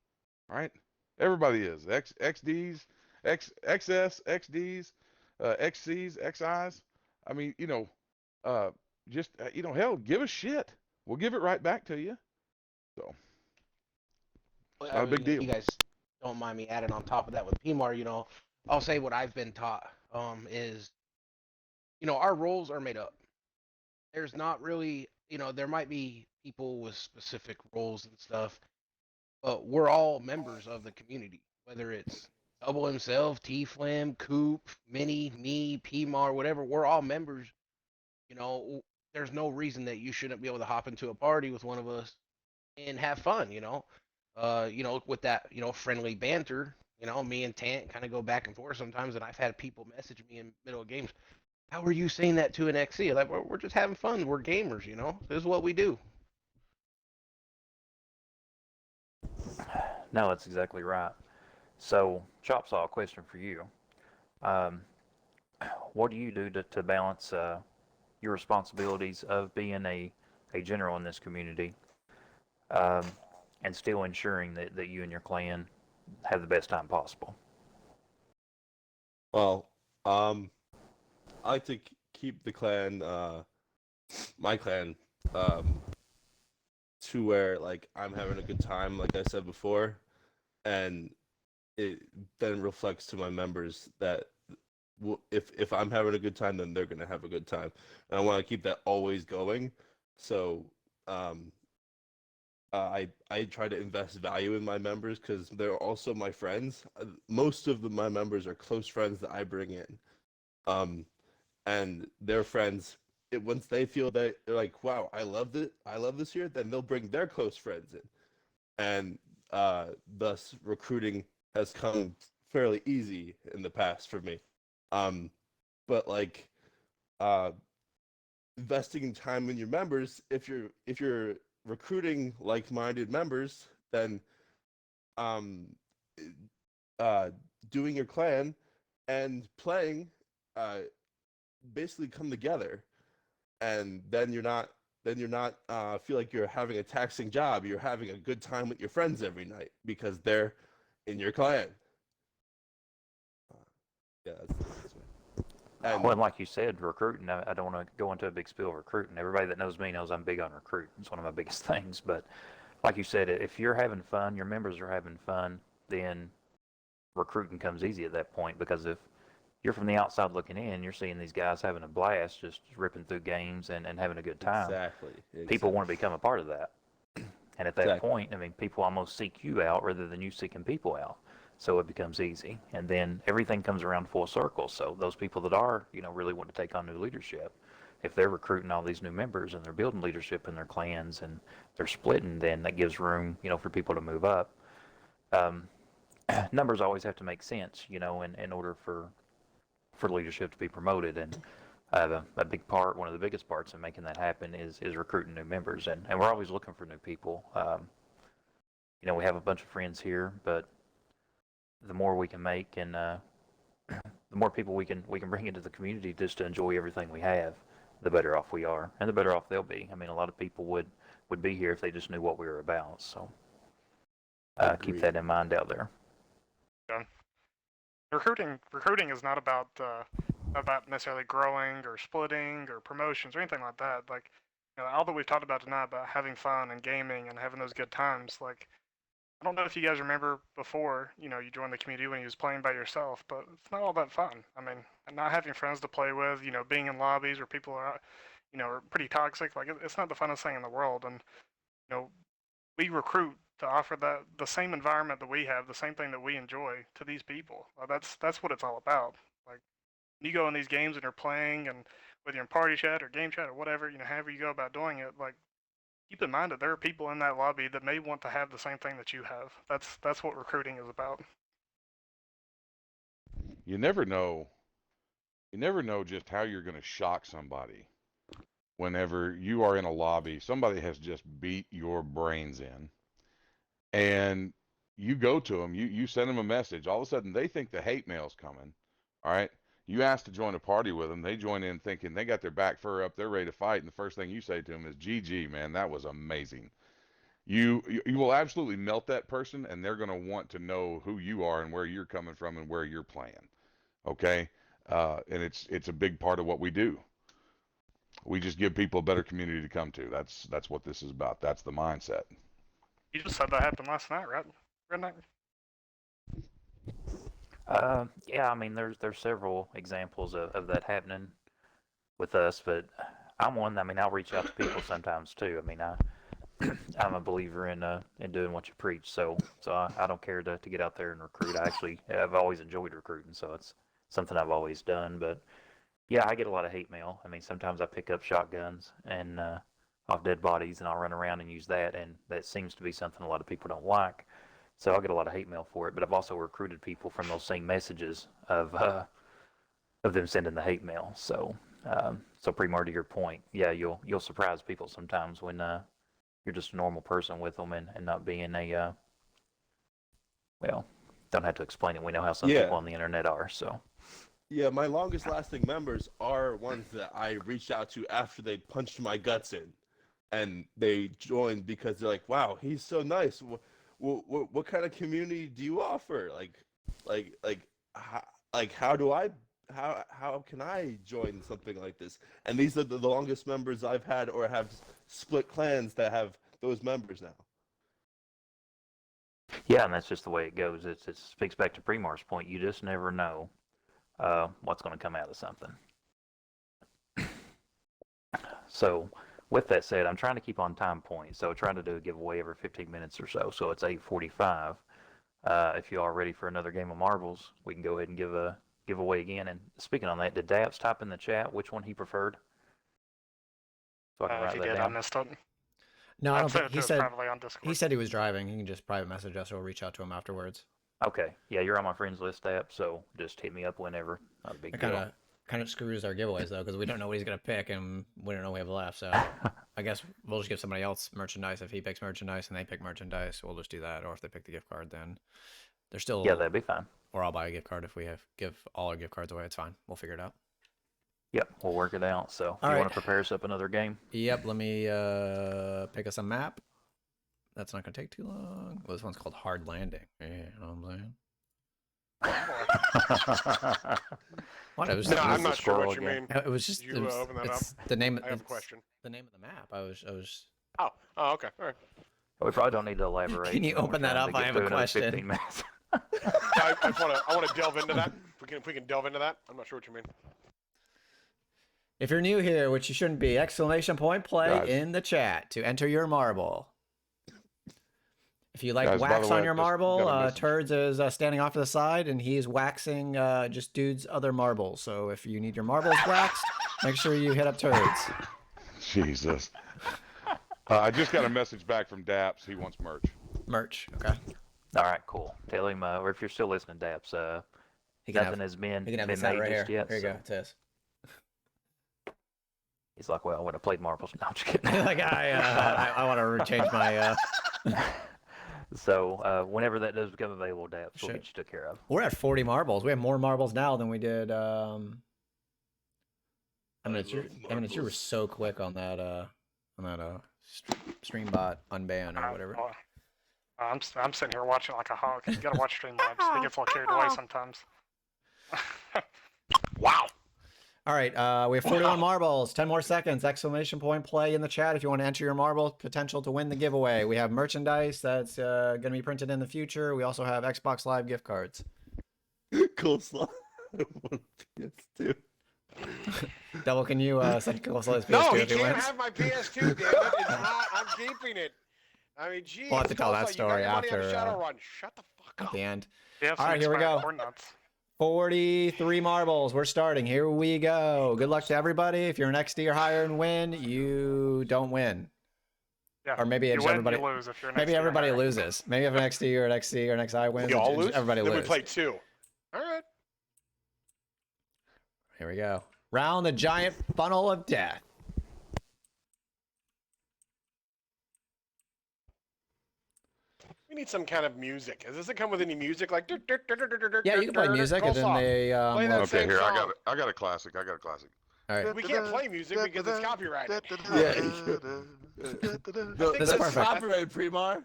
right? Everybody is XDs, XS, XDs, XCs, XIs. I mean, just hell, give a shit. We'll give it right back to you. So, Well, not I a big mean, if deal. you guys don't mind me adding on top of that with PMAR, I'll say what I've been taught is, our roles are made up. There's not really, there might be people with specific roles and stuff, but we're all members of the community, whether it's Double himself, T-Flam, Coop, Mini, me, PMAR, whatever. We're all members. You know, there's no reason that you shouldn't be able to hop into a party with one of us and have fun. With that, friendly banter. Me and Tant kind of go back and forth sometimes, and I've had people message me in middle of games. How are you saying that to an XC? Like, we're just having fun. We're gamers. This is what we do. No, that's exactly right. So, Chop Saw, a question for you. Um, what do you do to balance your responsibilities of being a general in this community um, and still ensuring that you and your clan have the best time possible? Well, I like to keep the clan, my clan, um, to where like I'm having a good time, like I said before, and it then reflects to my members that if I'm having a good time, then they're gonna have a good time, and I want to keep that always going. So, um, I try to invest value in my members because they're also my friends. Most of my members are close friends that I bring in. Um, and their friends, once they feel that they're like, wow, I love this year, then they'll bring their close friends in, and thus recruiting has come fairly easy in the past for me. Um, but like uh, investing time in your members, if you're recruiting like-minded members, then um, uh, doing your clan and playing uh, basically come together, and then you're not feel like you're having a taxing job. You're having a good time with your friends every night because they're in your clan. Uh, yeah, that's the best way. Well, And and like you said, recruiting, I don't want to go into a big spiel of recruiting. Everybody that knows me knows I'm big on recruiting. It's one of my biggest things. But like you said, if you're having fun, your members are having fun, then recruiting comes easy at that point because if you're from the outside looking in, you're seeing these guys having a blast, just ripping through games and having a good time. exactly, People exactly, want to become a part of that. And at that exactly. point, I mean, people almost seek you out rather than you seeking people out. So it becomes easy. And then everything comes around full circle. So those people that are, really want to take on new leadership, if they're recruiting all these new members and they're building leadership in their clans and they're splitting, then that gives room, for people to move up. Um, numbers always have to make sense, in order for leadership to be promoted. And a big part, one of the biggest parts in making that happen is recruiting new members. And we're always looking for new people. We have a bunch of friends here, but the more we can make, and the more people we can bring into the community just to enjoy everything we have, the better off we are, and the better off they'll be. I mean, a lot of people would be here if they just knew what we were about. So keep Agreed. that in mind out there. Recruiting is not about necessarily growing or splitting or promotions or anything like that. Like, all that we've talked about tonight about having fun and gaming and having those good times. Like, I don't know if you guys remember before, you joined the community when you was playing by yourself, but it's not all that fun. I mean, not having friends to play with, being in lobbies where people are pretty toxic. Like, it's not the funnest thing in the world. And you know, we recruit to offer the same environment that we have, the same thing that we enjoy to these people. That's what it's all about. Like, you go in these games and you're playing, and whether you're in party chat or game chat or whatever, however you go about doing it, like, keep in mind that there are people in that lobby that may want to have the same thing that you have. That's what recruiting is about. You never know. You never know just how you're going to shock somebody whenever you are in a lobby. Somebody has just beat your brains in, and you go to them. You send them a message. All of a sudden, they think the hate mail's coming. All right. You ask to join a party with them. They join in thinking they got their back fur up. They're ready to fight. And the first thing you say to them is, GG, man, that was amazing. You will absolutely melt that person, and they're going to want to know who you are and where you're coming from and where you're playing. Okay? And it's a big part of what we do. We just give people a better community to come to. That's what this is about. That's the mindset. You just said that happened last night, right? Redneck? Yeah, I mean, there's several examples of that happening with us, but I'm one. I mean, I'll reach out to people sometimes too. I mean, I'm a believer in doing what you preach, so I don't care to get out there and recruit. I've always enjoyed recruiting, so it's something I've always done. But yeah, I get a lot of hate mail. I mean, sometimes I pick up shotguns and off dead bodies, and I'll run around and use that, and that seems to be something a lot of people don't like. So I'll get a lot of hate mail for it. But I've also recruited people from those same messages of them sending the hate mail. So so Premar, to your point, yeah, you'll surprise people sometimes when you're just a normal person with them and not being a well, don't have to explain it. We know how some Yeah. people on the internet are. So Yeah, my longest lasting members are ones that I reached out to after they punched my guts in, and they joined because they're like, "Wow, he's so nice. What kind of community do you offer? How can I join something like this?" And these are the longest members I've had, or have split clans that have those members now. yeah, and that's just the way it goes. It speaks back to Premar's point. You just never know what's going to come out of something. So, with that said, I'm trying to keep on time point. So, trying to do a giveaway every 15 minutes or so. So, it's 8:45. If you are ready for another game of marbles, we can go ahead and give a giveaway again. And speaking on that, did Daps type in the chat which one he preferred? So I can If write you that did, I down. missed it. No, I I'd don't send think it he to us said. privately on Discord. He said he was driving. He can just private message us or reach out to him afterwards. Okay. Yeah, you're on my friends list app, so just hit me up whenever. Not a big It deal. kind of screws our giveaways though, because we don't know what he's gonna pick, and we don't know we have left. So I guess we'll just give somebody else merchandise. If he picks merchandise and they pick merchandise, we'll just do that. Or if they pick the gift card, then they're still. Yeah, that'd be fine. Or I'll buy a gift card if we give all our gift cards away. It's fine. We'll figure it out. Yep, we'll work it out. So, All you right. want to prepare us up another game? Yep. Let me pick us a map. That's not gonna take too long. Well, this one's called Hard Landing. Yeah, you know what I'm saying? What? It was. No, it I'm was- not sure what scroll you again. mean. It was just. Did It you was, open that up? it's the name. I have a it's question. The name of the map. I was. Oh, okay. All right. We probably don't need to elaborate. Can you when we're open that trying up? to I get have through a another question. 15 minutes. I want to delve into that. If we can delve into that. I'm not sure what you mean. If you're new here, which you shouldn't be, exclamation point play Guys. in the chat to enter your marble. If you like Guys, by the wax way, on your I just marble, got a message. Turds is standing off to the side, and he's waxing just dudes' other marbles. So if you need your marbles waxed, make sure you hit up Turds. Jesus. I just got a message back from Daps. He wants merch. Merch, okay? All right, cool. Tell him, or if you're still listening, Daps, He can nothing have, has been he can have been this hat made right here. just yet. Here you so go, Tiz. He's like, well, when I played marbles, no, I'm just kidding. Like I want to change my. So whenever that does become available, Daps, we'll Sure. get you took care of. We're at 40 marbles. We have more marbles now than we did. I mean, love you were marbles. so quick on that stream bot unban or whatever. I'm sitting here watching like a hawk. You gotta watch Streamlabs. He gets a little carried away sometimes. Wow. All right, we have 41 marbles. 10 more seconds. Exclamation point play in the chat if you want to enter your marble potential to win the giveaway. We have merchandise that's going to be printed in the future. We also have Xbox Live gift cards. Coleslaw. Yes, too. Double, can you send Coleslaw his PS2 No, he if he can't wins? have my PS2, damn it. It's not. I'm keeping it. I mean, geez. We'll have to tell that Coleslaw, story you got your money after, on Shadowrun. Shut the fuck At up. the end. You have All some right, here we expired go. corn nuts. 43 marbles. We're starting. Here we go. Good luck to everybody. If you're an XD or higher and win, you don't win. Yeah. Or maybe you it's win, everybody. you lose if you're an Maybe XD or everybody higher. loses. Maybe if an XD or an XC or an XI wins, You all lose? everybody then loses. we play 2. All right. Here we go. Round the giant funnel of death. We need some kind of music. Does it come with any music? Like, Yeah, you can play music and then Coleslaw. they Play that will- Okay, same here song. I got a classic. I got a classic. All right. We can't play music because it's copyrighted. Yeah. think That's perfect. copyright, Primar.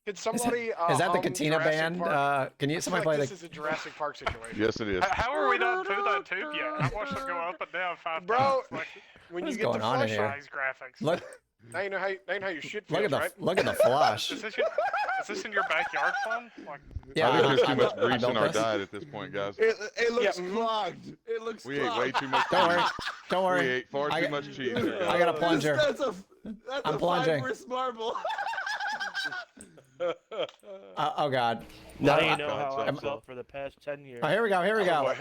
Could somebody? Is that the hum Katina Jurassic band? Park? Can I you feel somebody like play this the? is a Jurassic Park situation. Yes, it is. How are we not through that tube yet? I watched it go up and down 5 Bro, times. Like, when What you is get going the on in flush here? on, these graphics. Look, now you know how your shit look feels, at the right? look at the flush. Is this in your backyard fun? Like, Yeah, I think there's I too much built- I grease built in our this. diet at this point, guys. It looks Yeah, mhm. clogged. It looks We ate clogged. way too much Don't worry. cheese. Don't We worry. ate far I too got- much cheese. here, I guys. got a plunger. That's I'm a plunging. fibrous marble. Oh God. Now No, you I- know how I've I'm- felt for the past 10 years. Oh, here we go. Here we go. Oh,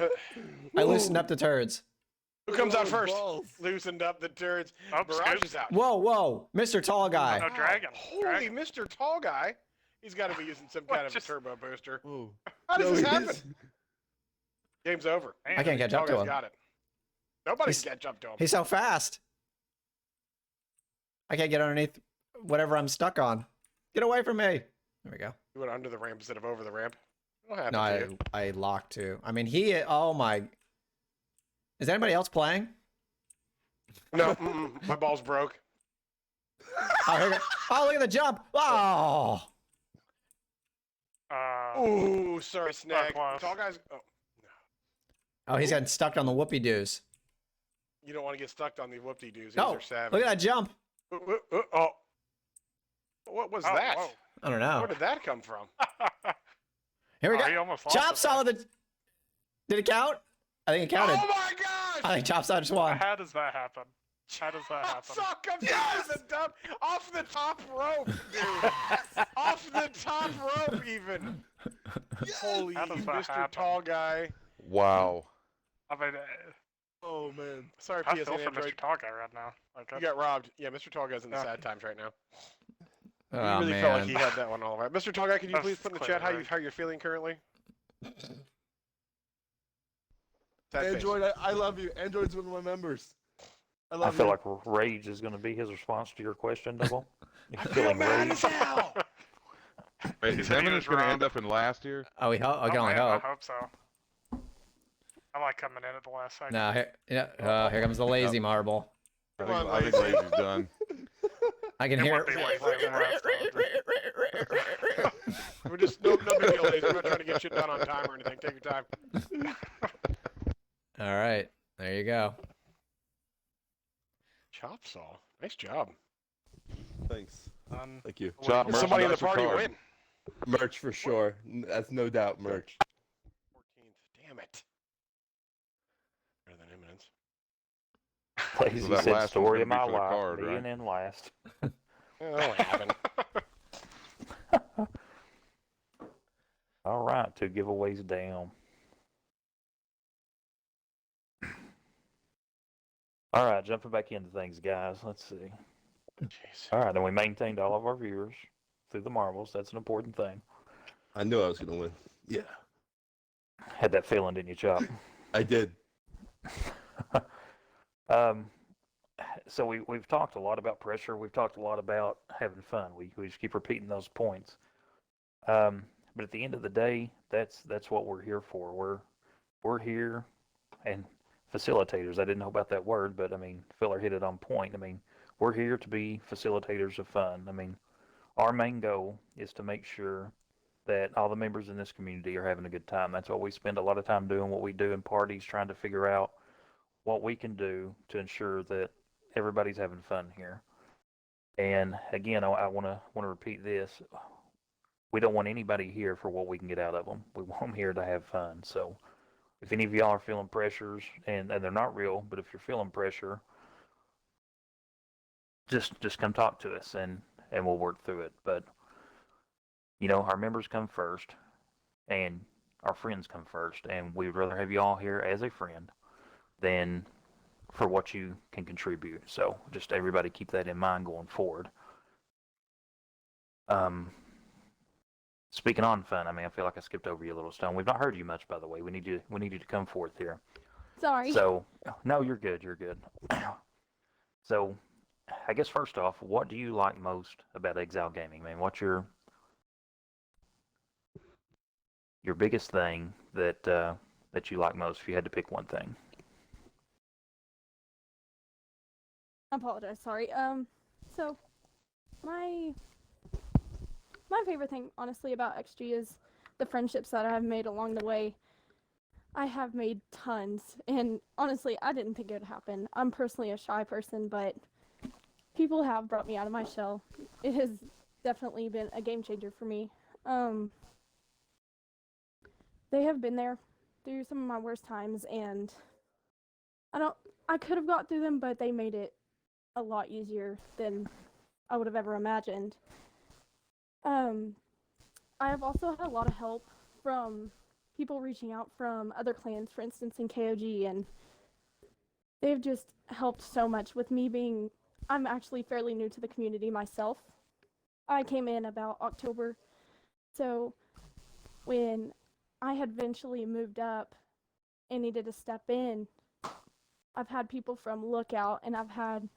boy. I loosened up the turds. Who comes out Oh, first? balls. Loosened up the turds. Oh, Barrage scoop. is out. Whoa, whoa, Mr. Tall Guy. No, dragon. Holy Dragon. Mr. Tall Guy. He's got to be using some kind of a Just- turbo booster. Ooh. How does No, this he happen? is- Game's over. I can't catch Tall up to Guy's him. got it. Nobody He's- can catch up to him. He's so fast. I can't get underneath whatever I'm stuck on. Get away from me. There we go. You went under the ramp instead of over the ramp. What happened No, to you? I locked too. I mean, oh my. Is anybody else playing? No, my balls broke. Oh, here we go. Oh, look at the jump. Oh. Ooh, sorry, snag. close. Tall Guy's. Oh, Oh, he's getting stuck on the whoopie doos. you don't want to get stuck on the whoop-de-doos. These No, are savage. look at that jump. Oh. What was that? Whoa. I don't know. Where did that come from? Here we Oh, go. he almost lost Chop it saw the. Did it count? I think it counted. Oh my gosh! I think Chop saw just won. How does that happen? How does that happen? Suck him down the dump off the top rope, dude. Off the top rope, even. Holy How does that Mr. happen? Tall Guy. Wow. I mean, Oh man. Sorry, I PSN feel for Android. Mr. Tall Guy right now. Like, You got robbed. Yeah, Mr. Tall Guy's in the Yeah. sad times right now. Oh He really felt like man. he had that one all right. Mr. Tall Guy, can you That's please put in the clearly chat right. how you're feeling currently? Sad face. Android, I love you. Android's one of my members. I I love feel you. like rage is going to be his response to your question, Double. You I feel feeling mad rage? as hell. Wait, He is said he Eminence was going to robbed. end up in last here? Oh, I can only man, hope. I hope so. I like coming in at the last second. No, here comes the lazy marble. I Come think, on, I think Lazy. Lazy's done. I can It hear would be lazy if it lasted. We're just no big deal, ladies. We're not trying to get shit done on time or anything. Take your time. All right, there you go. Chop saw. Nice job. Thanks. Thank you. Chop Will somebody in the merchandise or party card? win? Merch for sure. That's no doubt merch. 14th. Damn it. Better than Eminence. Lazy So that said, last story one's of my gonna be for the life, card, being right? in last. Yeah, that'll happen. All right, 2 giveaways down. All right, jumping back into things, guys. Let's see. Jeez. All right, then we maintained all of our viewers through the marbles. That's an important thing. I knew I was gonna win. Yeah, Had that feeling, didn't you, Chop? I did. So we've talked a lot about pressure. We've talked a lot about having fun. We just keep repeating those points. But at the end of the day, that's what we're here for. We're here and facilitators. I didn't know about that word, but I mean, Filler hit it on point. I mean, we're here to be facilitators of fun. I mean, our main goal is to make sure that all the members in this community are having a good time. That's what we spend a lot of time doing, what we do in parties, trying to figure out what we can do to ensure that everybody's having fun here. And again, I want to repeat this. We don't want anybody here for what we can get out of them. We want them here to have fun. So if any of y'all are feeling pressures, and they're not real, but if you're feeling pressure, just come talk to us, and we'll work through it. But our members come first, and our friends come first, and we'd rather have you all here as a friend than for what you can contribute. So just everybody keep that in mind going forward. Um, Speaking on fun, I mean, I feel like I skipped over you a little, Stone. We've not heard you much, by the way. We need you to come forth here. Sorry. So, no, you're good. You're good. So, I guess first off, what do you like most about Exile Gaming? I mean, what's your biggest thing that you like most if you had to pick one thing? I apologize. Sorry. So my favorite thing, honestly, about XG is the friendships that I've made along the way. I have made tons, and honestly, I didn't think it would happen. I'm personally a shy person, but people have brought me out of my shell. It has definitely been a game changer for me. They have been there through some of my worst times, and I could have got through them, but they made it a lot easier than I would have ever imagined. I have also had a lot of help from people reaching out from other clans, for instance, in KOG, and they've just helped so much with me being. I'm actually fairly new to the community myself. I came in about October, so when I had eventually moved up and needed to step in, I've had people from Lookout, and I've had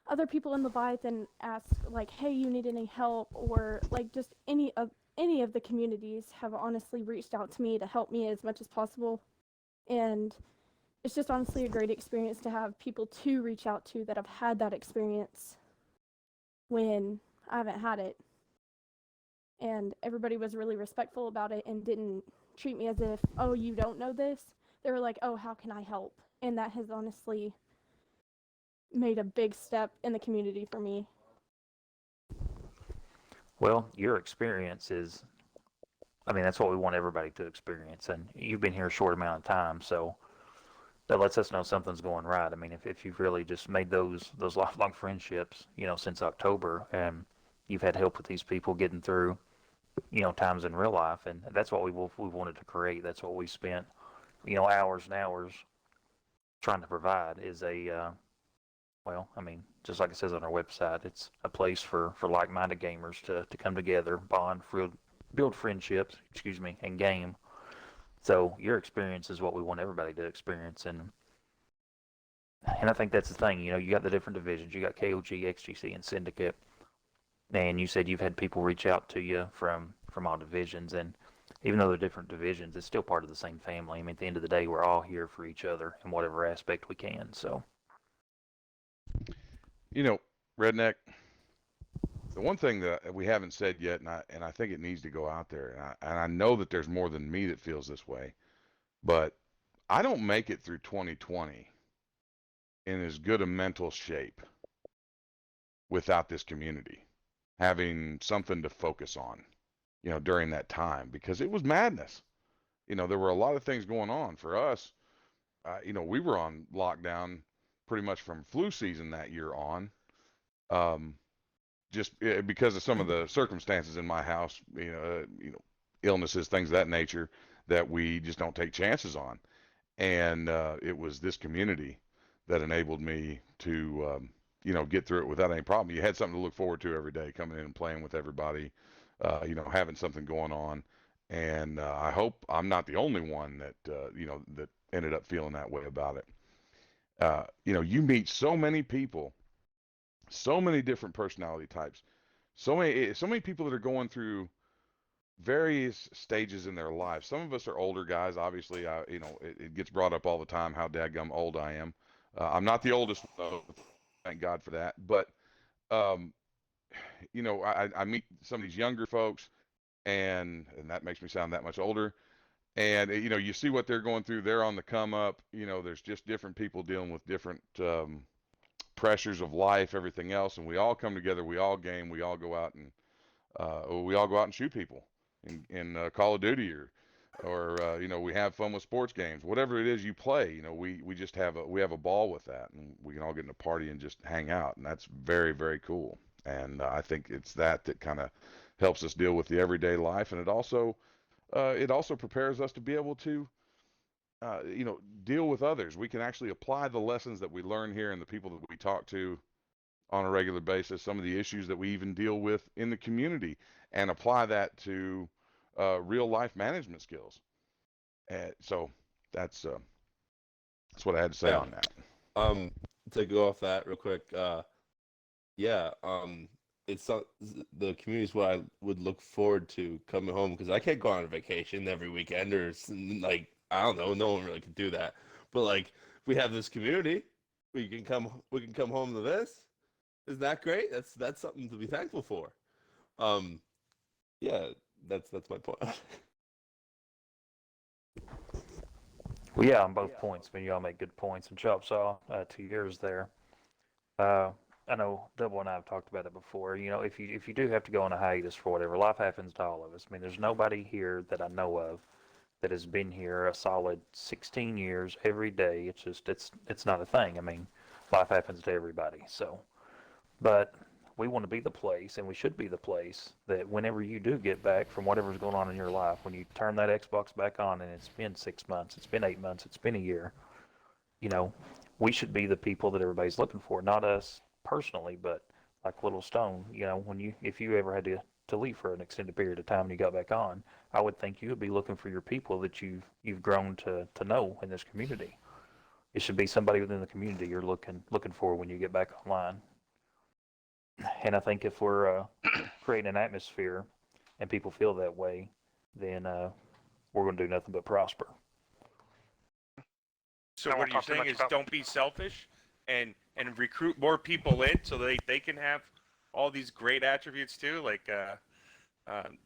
other people in Leviathan ask, like, hey, you need any help, or like just any of the communities have honestly reached out to me to help me as much as possible. And it's just honestly a great experience to have people to reach out to that have had that experience when I haven't had it. And everybody was really respectful about it and didn't treat me as if, oh, you don't know this. They were like, oh, how can I help? And that has honestly made a big step in the community for me. Well, your experience is, I mean, that's what we want everybody to experience. And you've been here a short amount of time, so that lets us know something's going right. I mean, if you've really just made those lifelong friendships, since October, and you've had help with these people getting through, times in real life, and that's what we wanted to create. That's what we spent, hours and hours trying to provide is well, I mean, just like it says on our website, it's a place for like-minded gamers to come together, bond, build friendships, and game. So your experience is what we want everybody to experience, and I think that's the thing. You got the different divisions. You got KOG, XGC, and Syndicate, and you said you've had people reach out to you from all divisions, and even though they're different divisions, it's still part of the same family. I mean, at the end of the day, we're all here for each other in whatever aspect we can. So. Redneck, the one thing that we haven't said yet, and I think it needs to go out there, and I know that there's more than me that feels this way, but I don't make it through 2020 in as good a mental shape without this community, having something to focus on, during that time, because it was madness. There were a lot of things going on for us. We were on lockdown pretty much from flu season that year on. Just because of some of the circumstances in my house, illnesses, things of that nature that we just don't take chances on. And it was this community that enabled me to, get through it without any problem. You had something to look forward to every day, coming in and playing with everybody, having something going on. And I hope I'm not the only one that, that ended up feeling that way about it. You meet so many people, so many different personality types, so many people that are going through various stages in their life. Some of us are older guys. Obviously, it gets brought up all the time how dadgum old I am. I'm not the oldest, though. Thank God for that. But um, I meet some of these younger folks, and that makes me sound that much older. And you see what they're going through. They're on the come up. There's just different people dealing with different pressures of life, everything else, and we all come together. We all game. We all go out and shoot people in Call of Duty or we have fun with sports games. Whatever it is you play, we just have a ball with that, and we can all get in a party and just hang out, and that's very, very cool. And I think it's that kind of helps us deal with the everyday life, and it also prepares us to be able to deal with others. We can actually apply the lessons that we learn here and the people that we talk to on a regular basis, some of the issues that we even deal with in the community, and apply that to real life management skills. And so that's what I had to say Yeah. on that. To go off that real quick, yeah, it's not, the community is what I would look forward to coming home, because I can't go on a vacation every weekend or like, I don't know, no one really can do that. But like, we have this community, we can come home to this. Isn't that great? That's something to be thankful for. Um, yeah, that's my point. Well, yeah, on both points. I mean, y'all make good points. And Chop Saw, to yours there. I know Double and I have talked about it before. If you do have to go on a hiatus for whatever, life happens to all of us. I mean, there's nobody here that I know of that has been here a solid 16 years every day. It's not a thing. I mean, life happens to everybody. So, but we want to be the place, and we should be the place that whenever you do get back from whatever's going on in your life, when you turn that Xbox back on and it's been 6 months, it's been 8 months, it's been a year, you know, we should be the people that everybody's looking for, not us personally, but like Little Stone, if you ever had to leave for an extended period of time and you got back on, I would think you would be looking for your people that you've grown to know in this community. It should be somebody within the community you're looking for when you get back online. And I think if we're creating an atmosphere and people feel that way, then we're going to do nothing but prosper. So I what won't you're talk too saying much is about- don't be selfish and recruit more people in so they can have all these great attributes too, like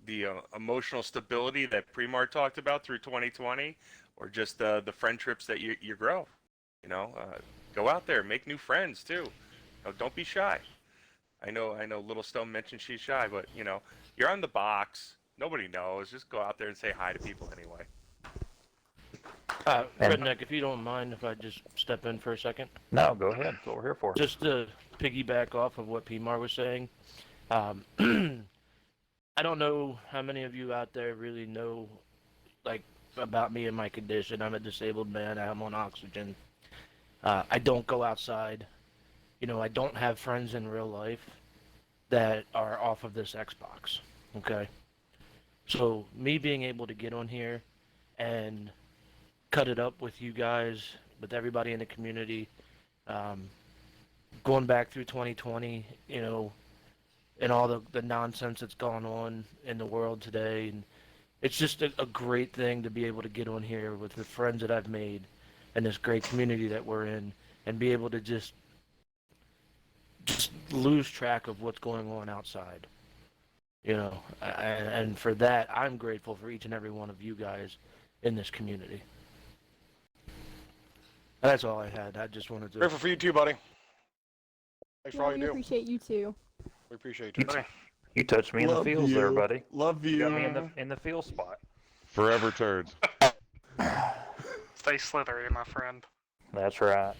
the emotional stability that Premar talked about through 2020, or just the friendships that you grow. Go out there, make new friends too. Don't be shy. I know Little Stone mentioned she's shy, but you're on the box. Nobody knows. Just go out there and say hi to people anyway. Redneck, if you don't mind, if I just step in for a second. No, go ahead. That's what we're here for. Just to piggyback off of what Pmar was saying, I don't know how many of you out there really know, like, about me and my condition. I'm a disabled man. I'm on oxygen. I don't go outside. I don't have friends in real life that are off of this Xbox. Okay. So me being able to get on here and cut it up with you guys, with everybody in the community, going back through 2020, and all the nonsense that's gone on in the world today, and it's just a great thing to be able to get on here with the friends that I've made and this great community that we're in, and be able to just lose track of what's going on outside. And for that, I'm grateful for each and every one of you guys in this community. That's all I had. I just wanted to. Grateful for you too, buddy. Thanks for Yeah, all you we do. appreciate you too. We appreciate you. You touched me in the feels there, buddy. Love you. You got me in the feel spot. Forever turds. Stay slithery, my friend. That's right.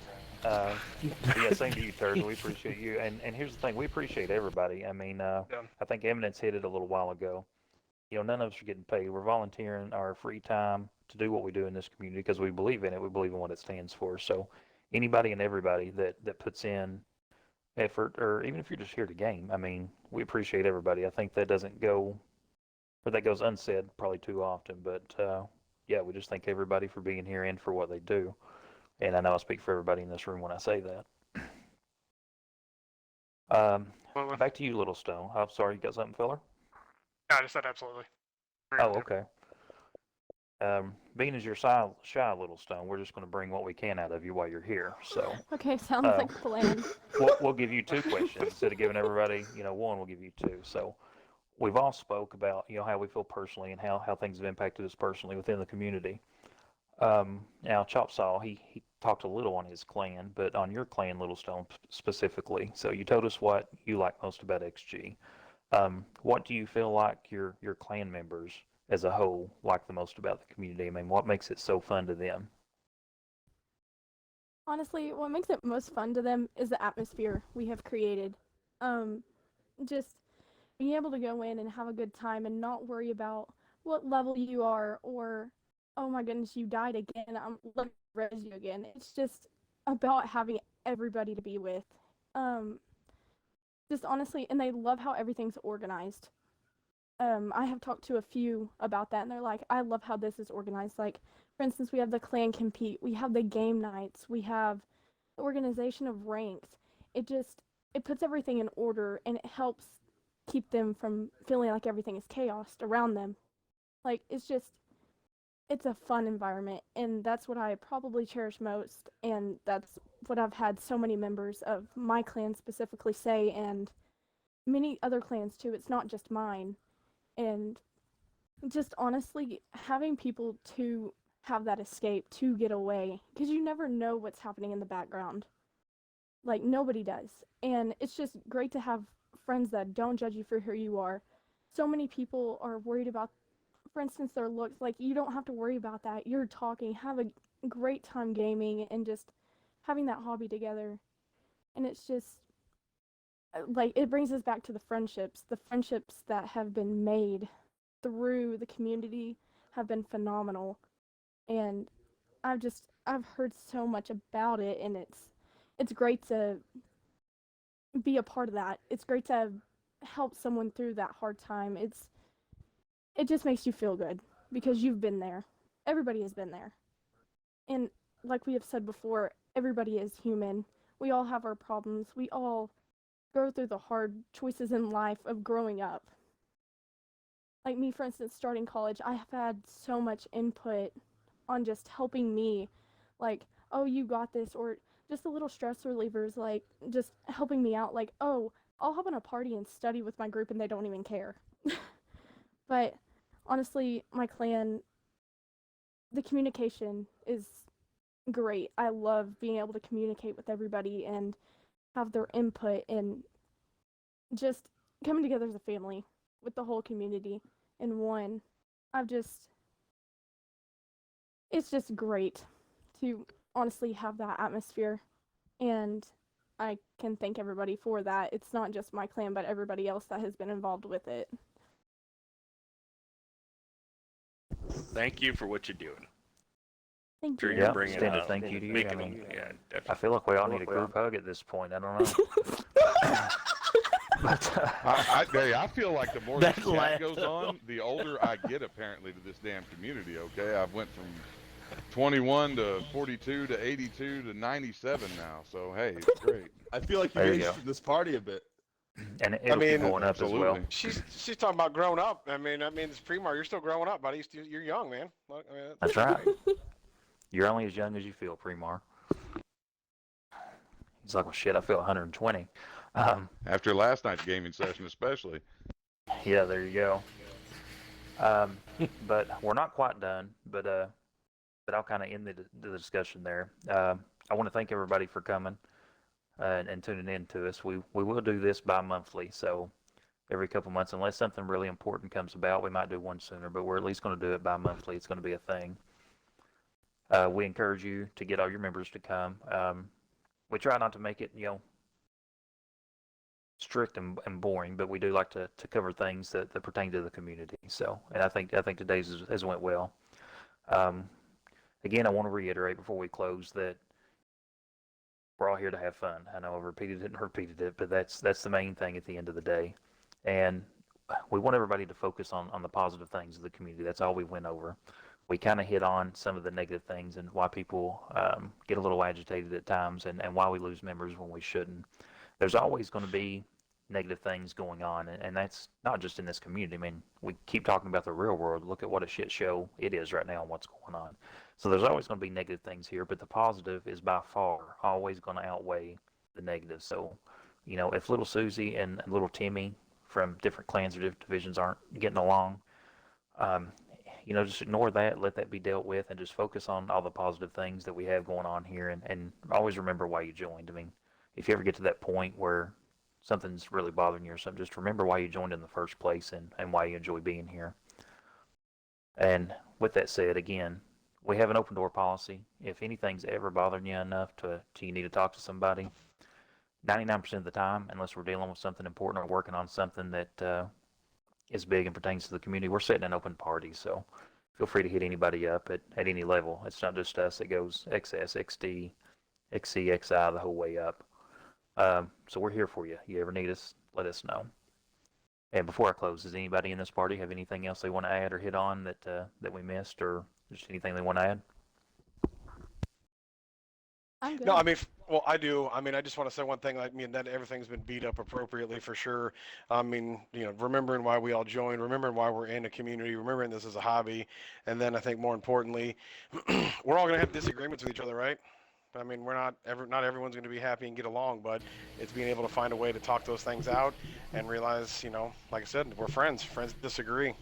Yeah, same to you, Turd. We appreciate you. And here's the thing, we appreciate everybody. I mean, I think Eminence hit it a little while ago. None of us are getting paid. We're volunteering our free time to do what we do in this community because we believe in it. We believe in what it stands for. So anybody and everybody that puts in effort, or even if you're just here to game, I mean, we appreciate everybody. I think that doesn't go, or that goes unsaid probably too often. But yeah, we just thank everybody for being here and for what they do. And I know I speak for everybody in this room when I say that. Back to you, Little Stone. I'm sorry, you got something, filler? No, I just said absolutely. Oh, okay. Being as you're shy little stone, we're just going to bring what we can out of you while you're here. So Okay, sounds uh, like a plan. we'll give you two questions instead of giving everybody, one. We'll give you two. So we've all spoke about, how we feel personally and how things have impacted us personally within the community. Now, Chopsaw, he talked a little on his clan, but on your clan, Little Stone specifically. So you told us what you like most about XG. What do you feel like your clan members as a whole like the most about the community? I mean, what makes it so fun to them? Honestly, what makes it most fun to them is the atmosphere we have created. Um, just being able to go in and have a good time and not worry about what level you are or, oh my goodness, you died again. Let me res you again. It's just about having everybody to be with. Um, just honestly, and they love how everything's organized. I have talked to a few about that, and they're like, I love how this is organized. Like, for instance, we have the clan compete, we have the game nights, we have the organization of ranks. It puts everything in order, and it helps keep them from feeling like everything is chaos around them. Like, it's a fun environment, and that's what I probably cherish most, and that's what I've had so many members of my clan specifically say, and many other clans too. It's not just mine. And just honestly having people to have that escape, to get away, because you never know what's happening in the background. Like, nobody does. And it's just great to have friends that don't judge you for who you are. So many people are worried about, for instance, their looks. Like, you don't have to worry about that. You're talking, have a great time gaming, and just having that hobby together. And it's just like, it brings us back to the friendships that have been made through the community have been phenomenal. And I've heard so much about it, and it's great to be a part of that. It's great to help someone through that hard time. It just makes you feel good because you've been there. Everybody has been there. And like we have said before, everybody is human. We all have our problems. We all go through the hard choices in life of growing up. Like me, for instance, starting college, I have had so much input on just helping me, like, oh, you got this, or just the little stress relievers, like just helping me out, like, oh, I'll hop on a party and study with my group and they don't even care. But honestly, my clan, the communication is great. I love being able to communicate with everybody and have their input and just coming together as a family with the whole community in one. I've just It's just great to honestly have that atmosphere, and I can thank everybody for that. It's not just my clan, but everybody else that has been involved with it. Thank you for what you're doing. Thank Sure, you. you're Yeah, bringing extended thank you to you. I making mean, them, yeah, I definitely. feel like we all need a group hug at this point. I don't know. But I feel like the more That this laugh, chat goes on, the older I get apparently to this damn community, okay? I've went from 21 to 42 to 82 to 97 now, so hey, it's great. I feel like you There you aged go. this party a bit. and it'll keep mean, going up as well. Absolutely. She's talking about grown up. I mean, that means Premar, you're still growing up, buddy. You're young, man. Look, I mean, That's right. You're only as young as you feel, Premar. He's like, well, shit, I feel 120. After last night's gaming session, especially. Yeah, there you go. But we're not quite done. But I'll kind of end the discussion there. I want to thank everybody for coming and tuning in to us. We will do this bi-monthly, so every couple months, unless something really important comes about, we might do one sooner. But we're at least going to do it bi-monthly. It's going to be a thing. We encourage you to get all your members to come. We try not to make it, strict and boring, but we do like to cover things that pertain to the community. So, and I think today's has went well. Again, I want to reiterate before we close that we're all here to have fun. I know I've repeated it and repeated it, but that's the main thing at the end of the day. And we want everybody to focus on the positive things of the community. That's all we went over. We kind of hit on some of the negative things and why people get a little agitated at times and why we lose members when we shouldn't. There's always going to be negative things going on, and that's not just in this community. I mean, we keep talking about the real world. Look at what a shit show it is right now and what's going on. So there's always going to be negative things here, but the positive is by far always going to outweigh the negative. So, you know, if little Susie and little Timmy from different clans or different divisions aren't getting along, um, you know, just ignore that, let that be dealt with, and just focus on all the positive things that we have going on here, and always remember why you joined. I mean, if you ever get to that point where something's really bothering you or something, just remember why you joined in the first place and why you enjoy being here. And with that said, again, we have an open door policy. If anything's ever bothering you enough to you need to talk to somebody, 99% of the time, unless we're dealing with something important or working on something that is big and pertains to the community, we're setting an open party. So feel free to hit anybody up at any level. It's not just us. It goes XS, XD, XC, XI, the whole way up. So we're here for you. You ever need us, let us know. And before I close, does anybody in this party have anything else they want to add or hit on that we missed, or just anything they want to add? I'm good. No, I mean, well, I do. I mean, I just want to say one thing. I mean, that everything's been beat up appropriately for sure. I mean, you know, remembering why we all joined, remembering why we're in a community, remembering this is a hobby, and then I think more importantly, we're all gonna have disagreements with each other, right? I mean, not everyone's going to be happy and get along, but it's being able to find a way to talk those things out and realize, you know, like I said, we're friends. Friends disagree.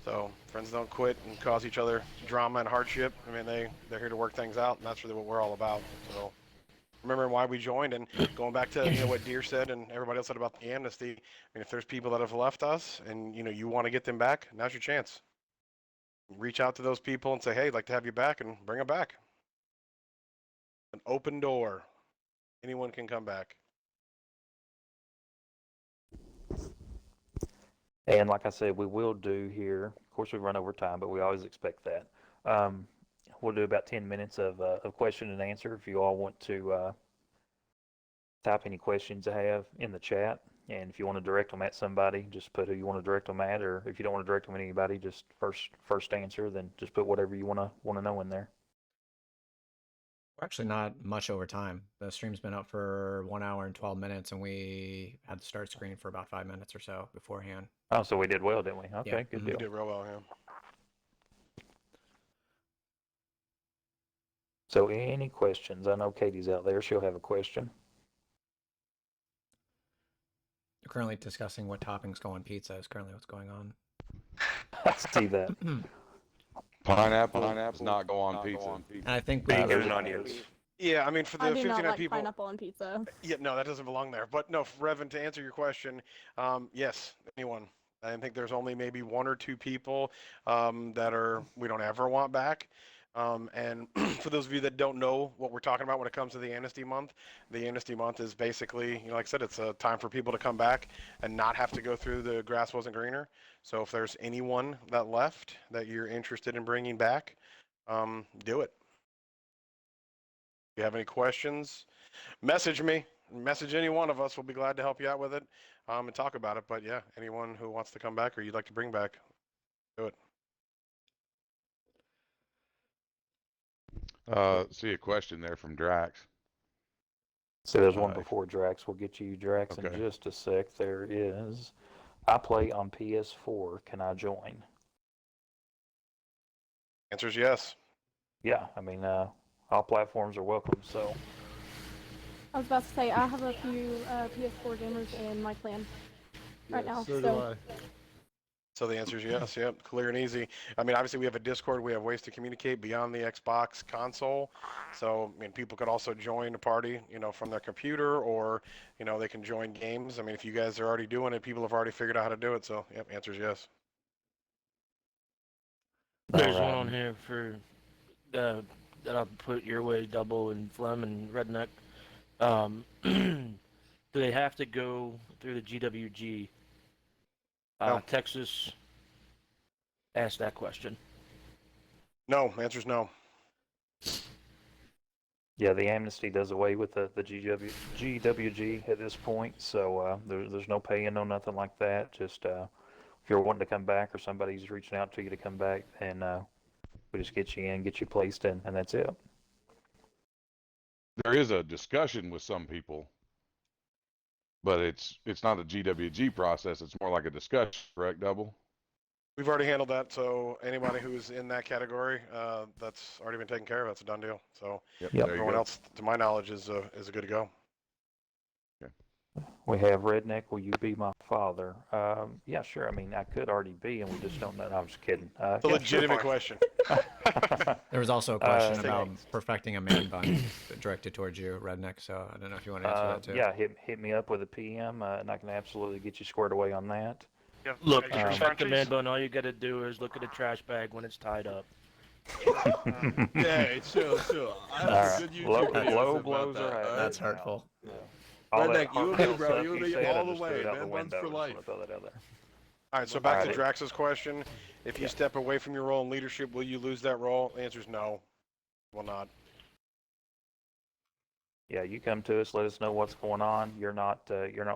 So friends don't quit and cause each other drama and hardship. I mean, they're here to work things out, and that's really what we're all about. So remembering why we joined, and going back to, you know, what Deer said and everybody else said about the amnesty. I mean, if there's people that have left us and, you know, you want to get them back, now's your chance. Reach out to those people and say, hey, I'd like to have you back, and bring them back. An open door. Anyone can come back. And like I said, we will do here. Of course, we run over time, but we always expect that. Um, we'll do about 10 minutes of question and answer. If you all want to type any questions you have in the chat, and if you want to direct them at somebody, just put who you want to direct them at. Or if you don't want to direct them at anybody, just first answer. Then just put whatever you want to know in there. We're actually not much over time. The stream's been up for 1 hour and 12 minutes, and we had to start screen for about 5 minutes or so beforehand. Oh, so we did well, didn't we? Okay, Yeah. good We deal. did real well, yeah. So any questions? I know Katie's out there. She'll have a question. We're currently discussing what toppings go on pizza is currently what's going on. I see that. Pineapple does not go on pizza. And I think we Bacon and onions. Yeah, I mean, for the I do 59 not like people. pineapple on pizza. Yeah, no, that doesn't belong there. But no, Revan, to answer your question, yes, anyone. I think there's only maybe 1 or 2 people that we don't ever want back. And for those of you that don't know what we're talking about when it comes to the Amnesty Month is basically, you know, like I said, it's a time for people to come back and not have to go through the grass wasn't greener. So if there's anyone that left that you're interested in bringing back, do it. If you have any questions, message me. Message any one of us. We'll be glad to help you out with it and talk about it. But yeah, anyone who wants to come back or you'd like to bring back, do it. See a question there from Drax. So there's one before Drax. We'll get you Drax in Okay. just a sec. There is. I play on PS4. Can I join? Answer is yes. Yeah, I mean, all platforms are welcome. So I was about to say I have a few PS4 gamers in my clan right now. So do I. So the answer is yes. Yep, clear and easy. I mean, obviously we have a Discord. We have ways to communicate beyond the Xbox console. So, I mean, people could also join a party, you know, from their computer, or, you know, they can join games. I mean, if you guys are already doing it, people have already figured out how to do it. So, yep, answer is yes. There's Alright. one on here for that I'll put your way, Double and Flem and Redneck. Do they have to go through the GWG? No. Texas asked that question. No, answer is no. yeah, the amnesty does away with the GWG at this point. So there's no paying, no nothing like that. Just if you're wanting to come back or somebody's reaching out to you to come back, then we just get you in, get you placed, and that's it. There is a discussion with some people but it's not a GWG process. It's more like a discussion, correct, Double? We've already handled that, so anybody who's in that category, that's already been taken care of. That's a done deal. So Yep. There you everyone go. else, to my knowledge, is good to go. We have Redneck, will you be my father? Yeah, sure. I mean, I could already be, and we just don't know. No, I'm just kidding. It's a Yeah, legitimate sure. question. There was also a question Uh, about perfecting a man bun directed towards you, Redneck. So I don't know if you want to answer that too. Yeah, hit me up with a PM, and I can absolutely get you squared away on that. Yeah, Look, extra to perfect the man scrunchies. bun, all you gotta do is look at a trash bag when it's tied up. Yeah, chill. I have Alright, a good low- YouTube video low about blows that. are happening. alright? That's hurtful. Yeah. All that Redneck, you and me, heartfelt bro. stuff You and you me said, all I the just threw way, it out the man. Buns window. for Just life. wanna throw that out there. All right, so back to Alrighty. Drax's question. If you Yeah. step away from your role in leadership, will you lose that role? The answer is no. Will not. Yeah, you come to us, let us know what's going on. You're not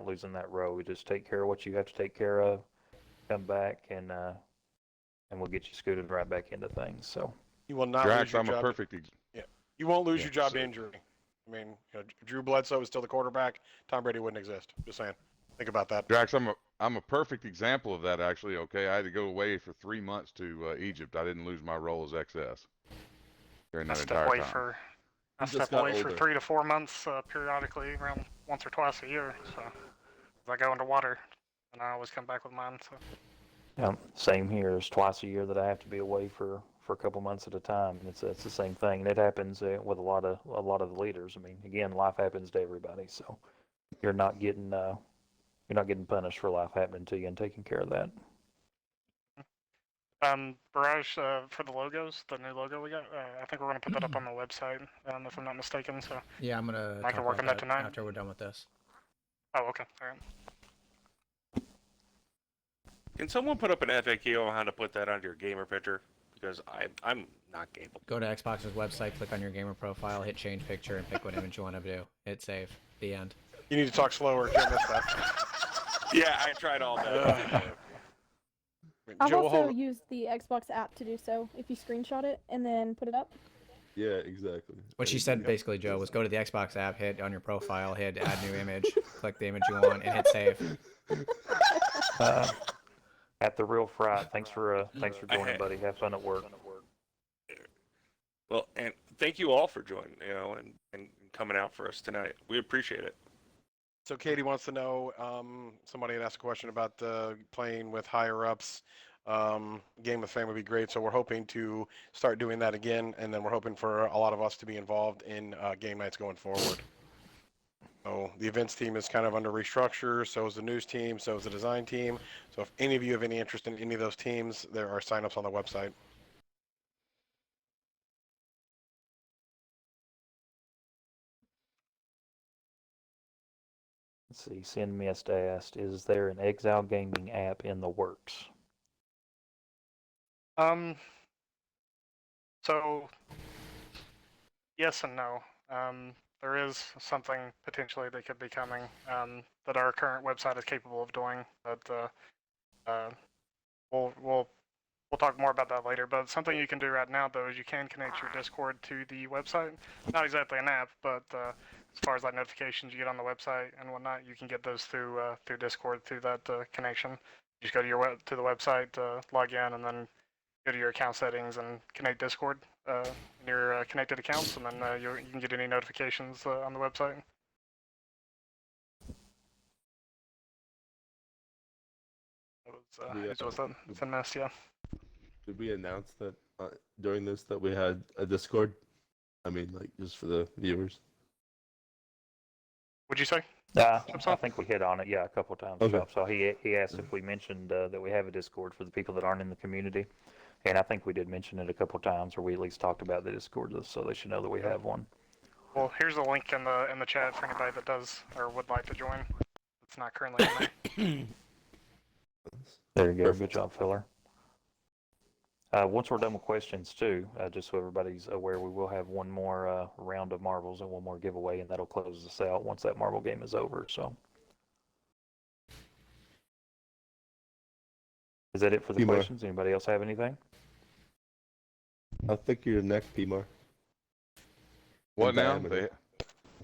losing that row. We just take care of what you have to take care of. Come back and we'll get you scooted right back into things. So You will not lose Drax, your I'm a job. perfect. You won't lose Yeah, your job so- to injury. I mean, if Drew Bledsoe is still the quarterback, Tom Brady wouldn't exist. Just saying. Think about that. Drax, I'm a perfect example of that actually. Okay, I had to go away for 3 months to Egypt. I didn't lose my role as XS during I that step entire away time. for I He just step got away for older. 3 to 4 months periodically, around once or twice a year. So if I go underwater, and I always come back with mine. So yeah, same here. There's twice a year that I have to be away for a couple months at a time. And it's the same thing. And it happens with a lot of the leaders. I mean, again, life happens to everybody. So you're not getting punished for life happening to you and taking care of that. Barrage for the logos, the new logo we got. I think we're gonna put that up on the website, if I'm not mistaken. So Yeah, I'm gonna I talk can work about on that that tonight. after we're done with this. oh, okay, all right. Can someone put up an FAQ on how to put that under your gamer picture? Because I'm not capable. Go to Xbox's website, click on your gamer profile, hit change picture, and pick what image you want to do. Hit save. The end. You need to talk slower. Can't miss that. Yeah, I tried all that. I've Joe will also hold. used the Xbox app to do so. If you screenshot it and then put it up. Yeah, exactly. What she said basically, Joe, was go to the Xbox app, hit on your profile, hit add new image, click the image you want, and hit save. At the Real Fright, thanks for joining, buddy. Have fun at work. Well, and thank you all for joining, and coming out for us tonight. We appreciate it. So Katie wants to know. Somebody had asked a question about playing with higher ups. Game with fame would be great. So we're hoping to start doing that again, and then we're hoping for a lot of us to be involved in game nights going forward. So the events team is kind of under restructure. So is the news team. So is the design team. So if any of you have any interest in any of those teams, there are signups on the website. Let's see. Sin Mist asked, "Is there an Exile Gaming app in the works?" So yes and no. There is something potentially that could be coming that our current website is capable of doing. But we'll talk more about that later. But something you can do right now though is you can connect your Discord to the website. Not exactly an app, but as far as like notifications you get on the website and whatnot, you can get those through Discord through that connection. You just go to the website, log in, and then go to your account settings and connect Discord in your connected accounts, and then you can get any notifications on the website. Whose was that? It's a mess, yeah. Did we announce that during this that we had a Discord? I mean, like just for the viewers. What'd you say? I think we hit on it, yeah, a couple times. Okay. Chop. So he asked if we mentioned that we have a Discord for the people that aren't in the community, and I think we did mention it a couple times, or we at least talked about the Discord, so they should know that we have one. Well, here's a link in the chat for anybody that does or would like to join. It's not currently in there. There you go. Good job, Filler. Once we're done with questions too, just so everybody's aware, we will have one more round of marbles and one more giveaway, and that'll close us out once that marble game is over. So, is that it for the P-Mar. questions? Anybody else have anything? How thick are your neck, P-Mar? What In now? diameter.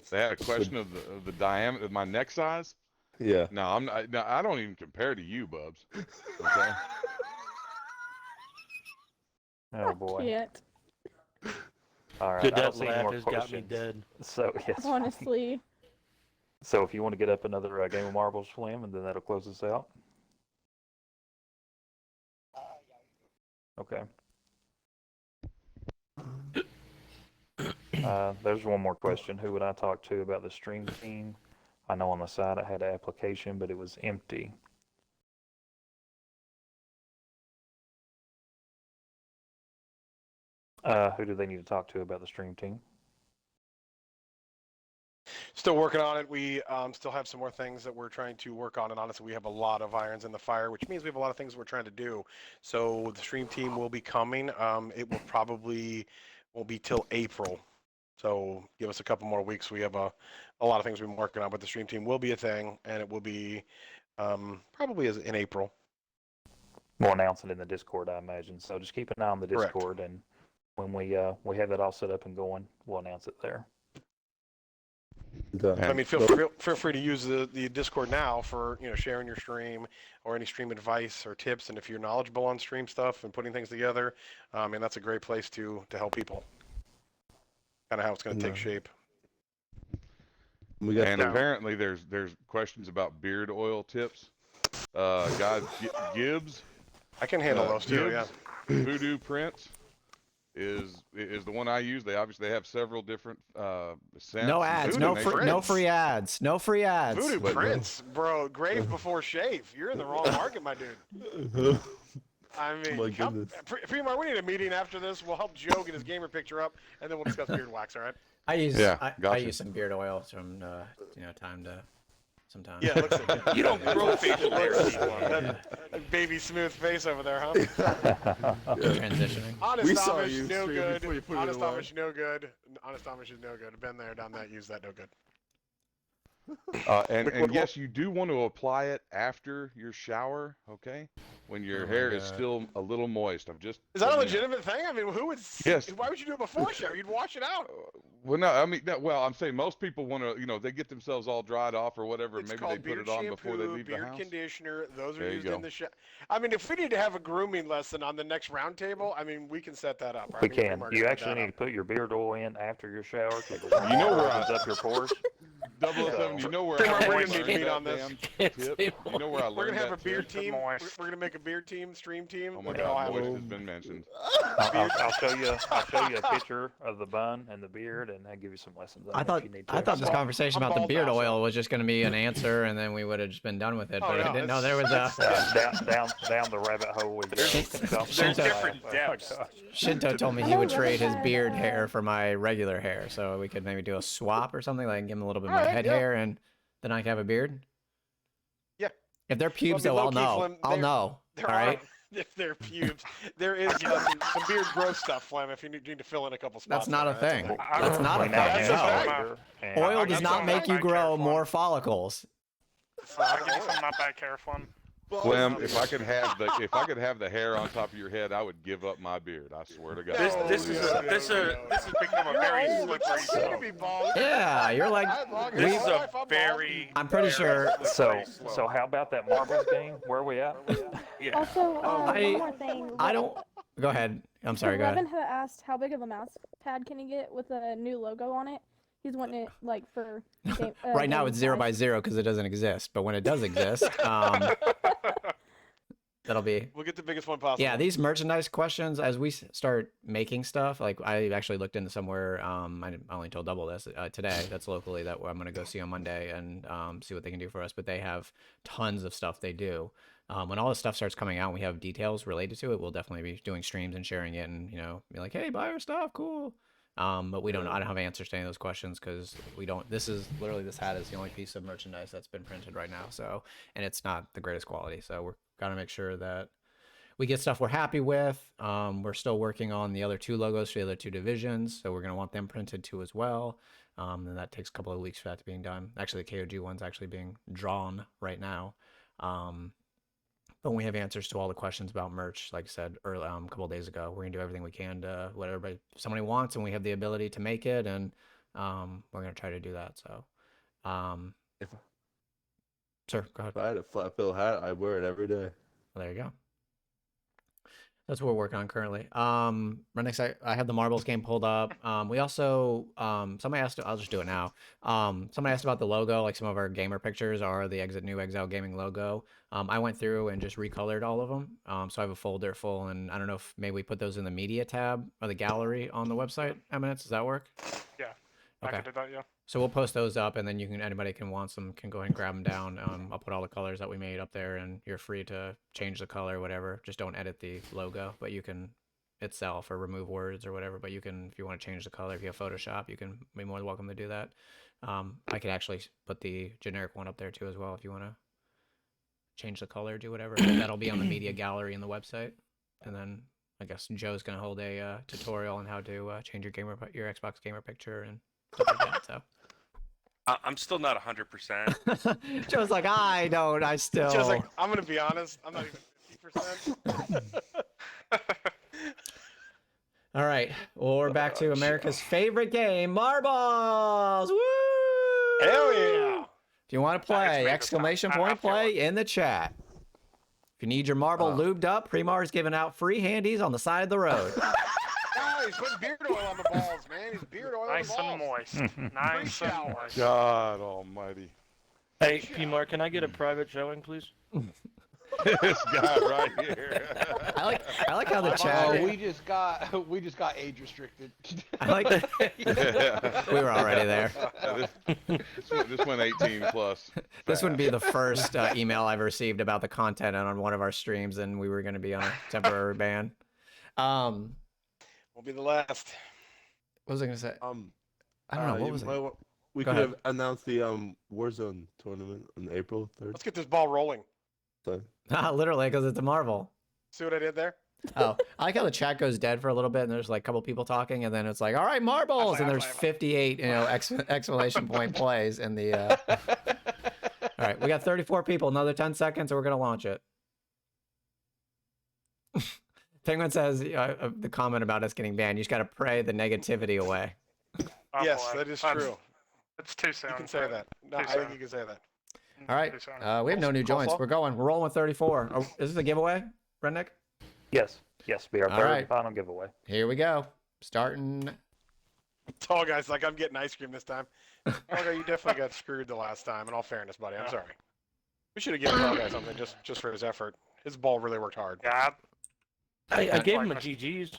They had a question of the diameter of my neck size. Yeah. No, I'm not. No, I don't even compare to you, Bubs. Okay. Oh boy. Can't. All right. Dude, I don't that see any laugh more has got me questions. dead. So yes. Honestly. So if you want to get up another game of marbles, Slim, and then that'll close us out. Okay. There's one more question. Who would I talk to about the stream team? I know on the side I had an application, but it was empty. Who do they need to talk to about the stream team? Still working on it. We still have some more things that we're trying to work on, and honestly, we have a lot of irons in the fire, which means we have a lot of things we're trying to do. So the stream team will be coming. It will probably won't be till April. So give us a couple more weeks. We have a lot of things we've been working on, but the stream team will be a thing, and it will be probably in April. We'll announce it in the Discord, I imagine. So just keep an eye on the Correct. Discord, and when we have that all set up and going, we'll announce it there. Done. I mean, feel free to use the Discord now for sharing your stream or any stream advice or tips, and if you're knowledgeable on stream stuff and putting things together, and that's a great place to help people. Kind of how it's going to take shape. We got And apparently there's questions about beard oil tips. Guys, Gibbs. I can handle those too. Yeah. Voodoo Prince is the one I use. They obviously have several different scents. No ads. Voodoo No Prince. free ads. No free ads. Voodoo Prince, bro, grave before shave. You're in the wrong market, my dude. I mean, My goodness. Premar, we need a meeting after this. We'll help Joe get his gamer picture up, and then we'll discuss beard wax. All right? I use I gotcha. use some beard oil from time to sometime. Yeah, it looks like You don't grow facial hair, people. that baby smooth face over there, huh? Transitioning. Honest We saw Amish, you no stream good. before you put it Honest away. Amish, no good. Honest Amish is no good. Been there, done that, use that, no good. And yes, you do want to apply it after your shower, okay? When your hair is still a little moist. Is that a legitimate thing? I mean, who would? Yes. Why would you do it before shower? You'd wash it out. Well, no, I mean, well, I'm saying most people want to, they get themselves all dried off or whatever. It's Maybe called they put beard it on shampoo, before they leave the beard house. conditioner. Those are There you used go. in the shower. I mean, if we need to have a grooming lesson on the next roundtable, I mean, we can set that up. We can. You actually need to put your beard oil in after your shower. You know where opens up your pores. 007, you know where Premar, I we're learned gonna need to meet that on this. damn tip? You know where I We're learned gonna have a that beard tip? team. We're gonna make a beard team, stream team. Oh my and I'll God, have moist a- has been mentioned. I'll show you. I'll show you a picture of the bun and the beard, and I'll give you some lessons. On I it thought if you need to. I thought this conversation I'm about the bald beard now, so- oil was just going to be an answer, and then we would have just been done with it. Oh, But I no, didn't know it's- there was a down the rabbit hole. We go. There's different depths. Shinto told me he would trade his beard hair for my regular hair, so we could maybe do a swap or something. Like give him a little bit of my Alright, head yeah. hair, and then I can have a beard. Yeah. If they're pubes, Well, I mean, though, I'll low-key, know. Flynn, I'll they're- know. There All are, right. if they're pubes, there is some beard growth stuff, Flem. If you need to fill in a couple spots. That's not a there, thing. okay. That's not a Clean out thing. That's your a No. fact. shoulder, and- Oil I'll does give not some make you back grow hair, more follicles. I'll give you some of my back hair, Flynn. Clem, if I could have the hair on top of your head, I would give up my beard. I swear to God. This has become a very slippery slope. Yeah, you're like. This is a very. I'm pretty sure. So how about that marbles game? Where are we at? Yeah. Also, I- one more thing. I don't. Go ahead. I'm sorry. Go Revan ahead. had asked how big of a mouse pad can he get with a new logo on it. He's wanting it like for game, Right now game it's 0 size. by 0 because it doesn't exist. But when it does exist, that'll be. We'll get the biggest one possible. Yeah, these merchandise questions as we start making stuff. Like I actually looked into somewhere. I only told Double this today. That's locally that I'm gonna go see on Monday and see what they can do for us. But they have tons of stuff they do. When all this stuff starts coming out, and we have details related to it. We'll definitely be doing streams and sharing it, and be like, hey, buy our stuff, cool. But we don't. I don't have answers to any of those questions because we don't. This hat is the only piece of merchandise that's been printed right now. So, and it's not the greatest quality. So we're gotta make sure that we get stuff we're happy with. We're still working on the other 2 logos for the other 2 divisions, so we're gonna want them printed too as well. And that takes a couple of weeks for that to being done. Actually, the KOG one's actually being drawn right now. But when we have answers to all the questions about merch, like I said earlier, a couple of days ago, we're gonna do everything we can to what somebody wants, and we have the ability to make it, and we're gonna try to do that. So, Sure, go ahead. If I had a flat bill hat, I'd wear it every day. Well, there you go. That's what we're working on currently. Right next, I have the marbles game pulled up. We also, somebody asked, I'll just do it now. Somebody asked about the logo, like some of our gamer pictures are the New Exile Gaming logo. I went through and just recolored all of them. So I have a folder full, and I don't know if maybe we put those in the media tab or the gallery on the website. Eminence, does that work? Yeah. Okay. I could do that, yeah. So we'll post those up, and then anybody can want them can go ahead and grab them down. I'll put all the colors that we made up there, and you're free to change the color, whatever. Just don't edit the logo, but you can itself or remove words or whatever. But you can, if you want to change the color, if you have Photoshop, you can be more than welcome to do that. I could actually put the generic one up there too as well if you want to change the color, do whatever. But that'll be on the media gallery in the website, and then I guess Joe's gonna hold a tutorial on how to change your Xbox gamer picture and stuff like that. So. I'm still not 100%. Joe's like, I don't. I still. Joe's like, I'm gonna be honest. I'm not even 50%. All right. Well, we're back to America's favorite game, marbles. Woo! Hell yeah! If you want to It's play, made this exclamation time. I point feel play it. in the chat. If you need your marble lubed up, Premar is giving out free handies on the side of the road. Oh, he's putting beard oil on the balls, man. He's beard oil Nice on the balls. and moist. Nice and shower. moist. God almighty. Hey, P-Mark, can I get a private showing, please? This guy right here. I like how the chat. Oh, we just got age restricted. I like. We were already there. This went 18 plus. This would be the first email I've received about the content on one of our streams, and we were going to be on a temporary ban. Won't be the last. What was I going to say? I don't know. What was it? We Go could ahead. have announced the Warzone tournament on April 3rd. Let's get this ball rolling. So, Literally, because it's a Marvel. See what I did there? Oh, I like how the chat goes dead for a little bit, and there's like a couple people talking, and then it's like, all right, marbles, and there's 58, exclamation point plays in the. All right, we got 34 people. Another 10 seconds, and we're gonna launch it. Penguin says the comment about us getting banned. You just gotta pray the negativity away. Oh, Yes, boy. that is That's- true. It's too soon. You can say that. No, Too I think soon. you can say that. All right, Too soon. we have no new Call joints. saw? We're going. We're rolling with 34. Oh, is this a giveaway, Redneck? Yes, be our All third right. and final giveaway. Here we go. Starting. Tall guy's like, I'm getting ice cream this time. Okay, you definitely got screwed the last time. In all fairness, buddy, I'm Yeah. sorry. We should have given Tall guy something just for his effort. His ball really worked hard. Yeah, I gave him a like GG's.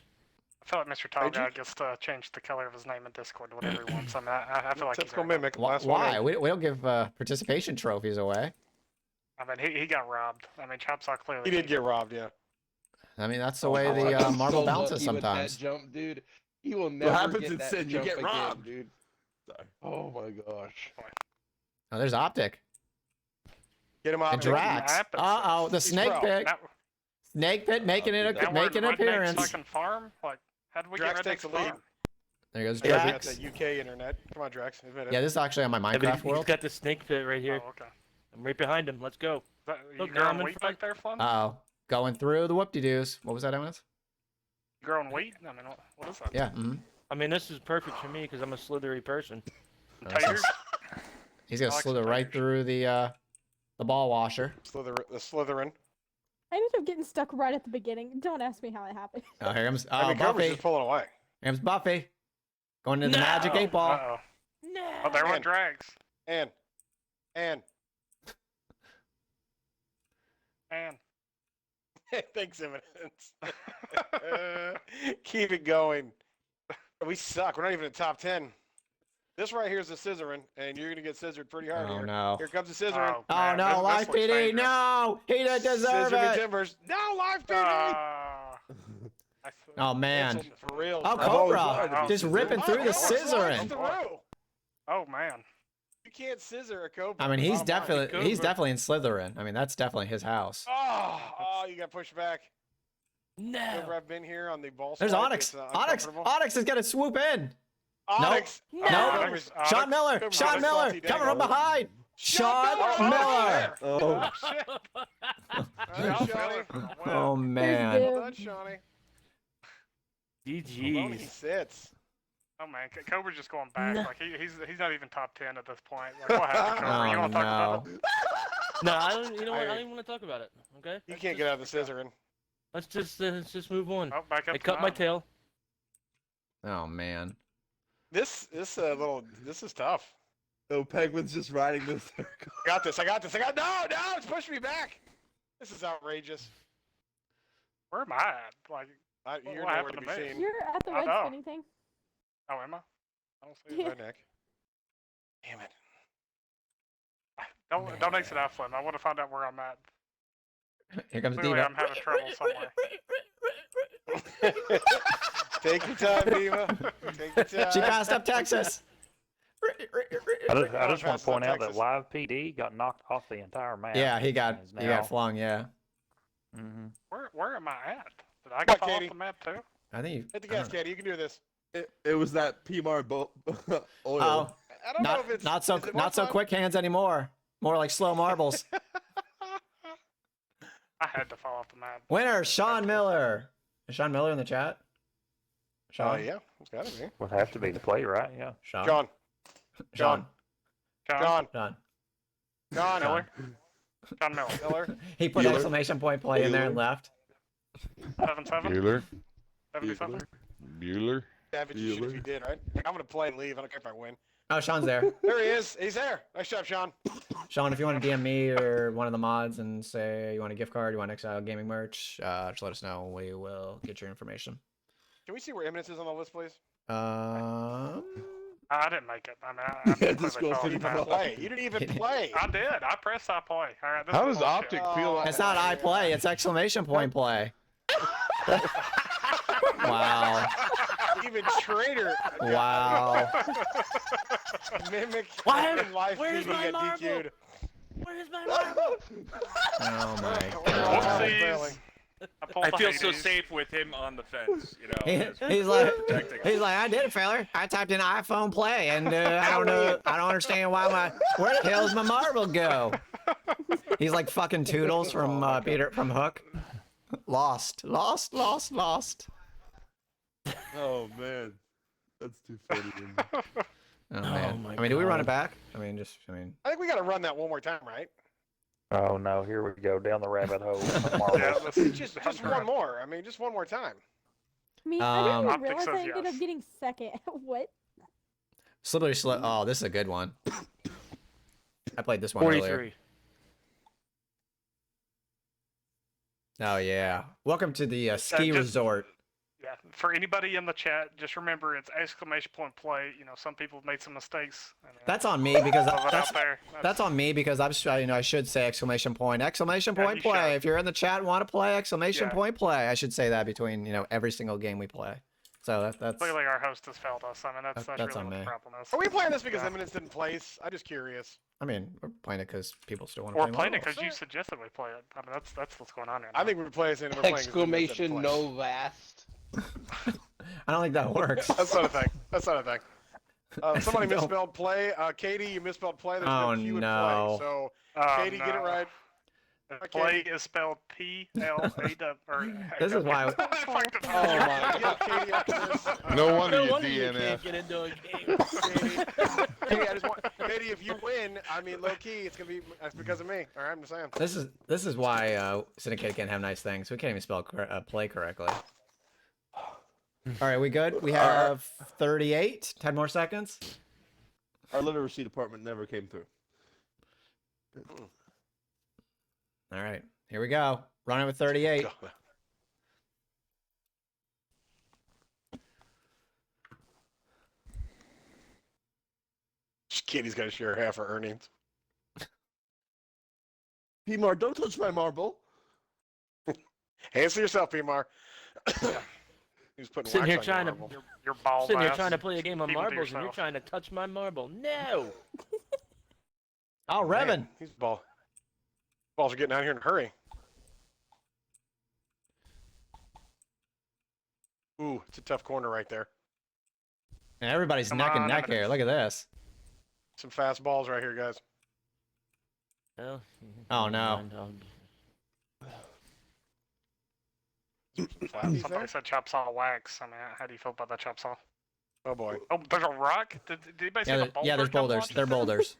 I feel like Mr. Tall Did you? Guy gets to change the color of his name in Discord to whatever he wants. I mean, I feel like he's Typical earned it. mimic. Last one Why? in. We don't give participation trophies away. I mean, he got robbed. I mean, Chopsaw clearly. He did get robbed, yeah. I mean, that's the way Oh, the He's marble so bounces lucky with that sometimes. jump, dude. He will never happens get in that sin? You jump get again, robbed. dude. sorry. Oh my gosh. Oh, there's Optic. Get him out. And Mickey. Drax. happens. Uh-oh, the He's snake pro. pit. Now, Snake pit making Now it now we're making in an Redneck's appearance. fucking farm? Like, how did we Drax get takes Redneck's the lead. farm? There goes Yeah, Drax. got that UK internet. Come on, Drax. Admit it. Yeah, this is actually on my Yeah, but Minecraft he's world. got the snake pit right here. Oh, okay. I'm right behind him. Let's go. You Look, now growing I'm in wheat front. back there, Flynn? Uh-oh. Going through the whoop-de-doos. What was that, Eminence? You growing wheat? I mean, what is that? Yeah. Mm-hmm. I mean, this is perfect for me because I'm a slithery person. Taters? He's gonna I like some slither right taters. through the ball washer. The Slytherin. I ended up getting stuck right at the beginning. Don't ask me how it happened. Oh, here comes I mean, Cover's Buffy. just pulling away. Here comes Buffy. Going to the magic 8 ball. Uh-oh. No. Oh, there Man. went Drags. And. Man. Thanks, Eminence. Keep it going. We suck. We're not even in the top 10. This right here is the scissoring, and you're going to get scissored pretty hard Oh here. no. Here comes the scissoring. Oh man, no, this live looks PD, dangerous. no! He didn't deserve Scissor me it! timbers. No, live PD. I Oh man. Cancelled for real. Oh, I've Cobra! always wanted to be Just scissored. ripping through the Oh, slides scissoring. through. Oh, man. You can't scissor a cobra. I mean, he's Oh, my. definitely Cobra. in Slytherin. I mean, that's definitely his house. Oh, you got pushed back. No. Whenever I've been here on the ball There's slide, Onyx. it's, Onyx. uncomfortable. Onyx is gonna swoop in. Onyx. No. Oh, No. Cobra's- Sean Miller. Cobra Sean Onyx Miller salty coming dang. from behind. Sean Miller. Miller. Oh, Oh, shit. All right, Shawnee. Oh There's man. Well Dude. done, Shawnee. Alone he GG's. sits. Oh, man. Cobra's just going back. Like, he's not even top 10 at this point. Like, what happened to Cobra? You Oh want to talk about no. it? No, I don't. You know what? I don't even want to talk about it. Okay. You can't get out of the scissoring. Let's just move on. Oh, back up I to cut my 9. tail. Oh man. This is tough. Oh, Penguin's just riding the circle. I got this. No, it's pushing me back. This is outrageous. Where am I at? Like, You're what nowhere happened to be to me? seen. You're at the I red know. spinning thing. oh, am I? I don't see it. Yeah. Right, Nick. Damn it. Don't exit out, Flynn. I want to find out where I'm at. Here comes Clearly, Diva. I'm having trouble somewhere. Take your time, Diva. Take your time. She passed up Texas. I just want Pass to point on out that Texas. Live PD got knocked off the entire map. Yeah, he and got is he now- got flung. Yeah, Mhm. Where am I at? Did I Come on, fall off Katie. the map too? I think you. Hit the I don't gas, Katie. You can do this. It was that PMAR oil. Oh, I don't know if it's not so is it more not so fun? quick hands anymore. More like slow marbles. I had to fall off the map. Winner, Sean Miller. Is Sean Miller in the chat? Sean. Yeah, it's gotta be. Would have to be the play, right? Yeah. Sean. John. Sean. John. John. John. Miller. John Miller. Miller. He put Bueller. exclamation point play in there and left. 77. Bueller. 77. Bueller. Savage you should if you did, right? I'm gonna play and leave. I don't care if I win. Oh, Sean's there. There he is. He's there. Nice job, Sean. Sean, if you want to DM me or one of the mods and say you want a gift card, you want Exile Gaming merch, just let us know. We will get your information. Can we see where Eminence is on the list, please? I didn't make it. I mean, I Yeah, completely just go fell off through the the map. Play. You didn't even play. I did. I pressed I play. All right. This How is does bullshit. Optic feel like? It's not I play, it's exclamation point play. Wow. Even traitor. Wow. Mimic. Why- and live where's feeding my got marble? DQ'd. Where's my marble? Oh my Oh, god. Whoopsies. I feel so Hades. safe with him on the fence. You know. He- he's like, protecting he's us. like, I did it, feller. I typed in iPhone play, and I don't know, I don't understand where the hell's my marble go? He's like fucking Toodles from Peter from Hook. Lost. Oh man, that's too funny. Oh man. my I mean, do we run God. it back? I mean, I think we gotta run that one more time, right? Oh no, here we go down the rabbit hole. Yeah, Marbles. let's Just one more. I mean, just one more time. I mean, I didn't even Optic realize says I ended yes. up getting second. What? Slippery Slope. Oh, this is a good one. I played this one earlier. 43. Oh yeah. Welcome to the ski just- resort. Yeah. For anybody in the chat, just remember it's exclamation point play. You know, some people have made some mistakes. And, That's on me because throw it that's out there. that's on me because I should say exclamation point Yeah, play. you should. If you're in the chat and want to play exclamation Yeah. point play, I should say that between every single game we play. So that's Clearly, our host has failed us. I mean, that's That's really on what me. the problem is. Are we playing this because Yeah. Eminence didn't place? I'm just curious. I mean, we're playing it because people still want to Or play playing it marbles. because you suggested we play it. I mean, that's what's going on here. I think we're playing it. We're playing 'cause Eminence didn't Exclamation play. no vast. I don't think that works. That's not a thing. That's not a thing. Somebody Don't- misspelled play. Katie, you misspelled play. There's Oh, no Q in no. play. So Oh, Katie, get it no. right. Play is spelled P-L-A-W. This is why. Oh my God, Katie, after this. No wonder No you wonder you DNF. can't get into a game. Katie, I just want Katie. If you win, I mean, low key, it's gonna be that's because of me. All right, I'm just saying. This is why Syndicate can't have nice things. We can't even spell play correctly. All right, we good? We have 38. 10 more seconds. Our literacy department never came through. All right, here we go. Running with 38. Katie's got to share half her earnings. PMAR, don't touch my marble. Hands to yourself, Pimar. He's putting Sitting wax here on trying your to- marble. Your bald Sitting here ass. trying to play a game of Keep it to marbles, and you're yourself. trying to touch my marble. No. Oh, Revan. Man, these balls are getting out here in a hurry. Ooh, it's a tough corner right there. And everybody's Come neck and on, neck Evan. here. Look at this. Some fast balls right here, guys. Well, Oh, never no. mind, I'll- Some flashies Somebody there. said chop saw wax. I mean, how do you feel about that chop saw? Oh boy. Oh, there's a rock? Did anybody see Yeah, the there- boulder yeah. There's come boulders. launch They're us in? boulders.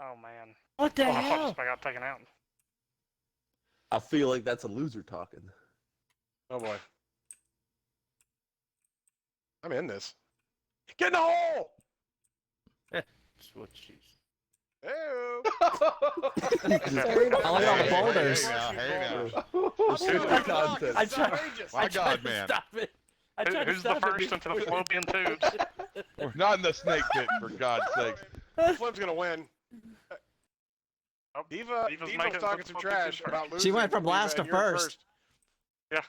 Oh man. What the Oh, I thought hell? this guy got taken out. I feel like that's a loser talking. Oh boy. I'm in this. Get in the hole! That's what she's. Ew. Third. Oh, look at all the boulders. Hey now. I'm Shit, so that drunk, content. this I is tried- outrageous. My I tried God, to man. Stop it. I tried to Who's the stop it first into the before- fallopian tubes? Not in the snake pit, for God's sakes. Flim's gonna win. Oh, Diva Diva's was making it talking to some the trash first. about losing. went from Diva, last to and you're in first. Yeah.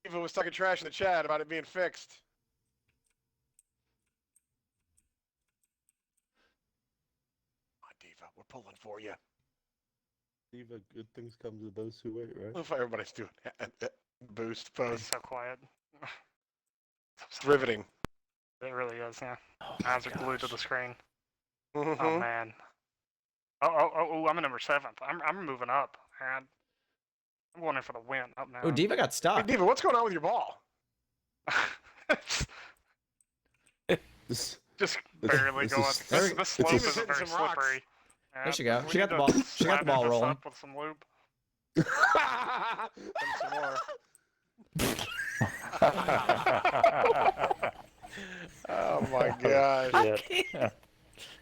Diva was talking trash in the chat about it being fixed. Come on, Diva, we're pulling for you. Diva, good things come to those who wait, right? Look how everybody's doing boost He's pose. so quiet. It's riveting. It really is, yeah. Oh My my eyes are glued to gosh. the screen. Mhm. Oh man. Oh, I'm in number 7th. I'm moving up, man. I'm going in for the win up now. Oh, Diva got Hey, stuck. Diva, what's going on with your ball? This, Just This- barely this going. is- This it's slope a- isn't hitting very some rocks. slippery. There she go. We She got need the to ball. She got the slatten ball this rolling. up with some lube. And some more. Oh my gosh. Yeah.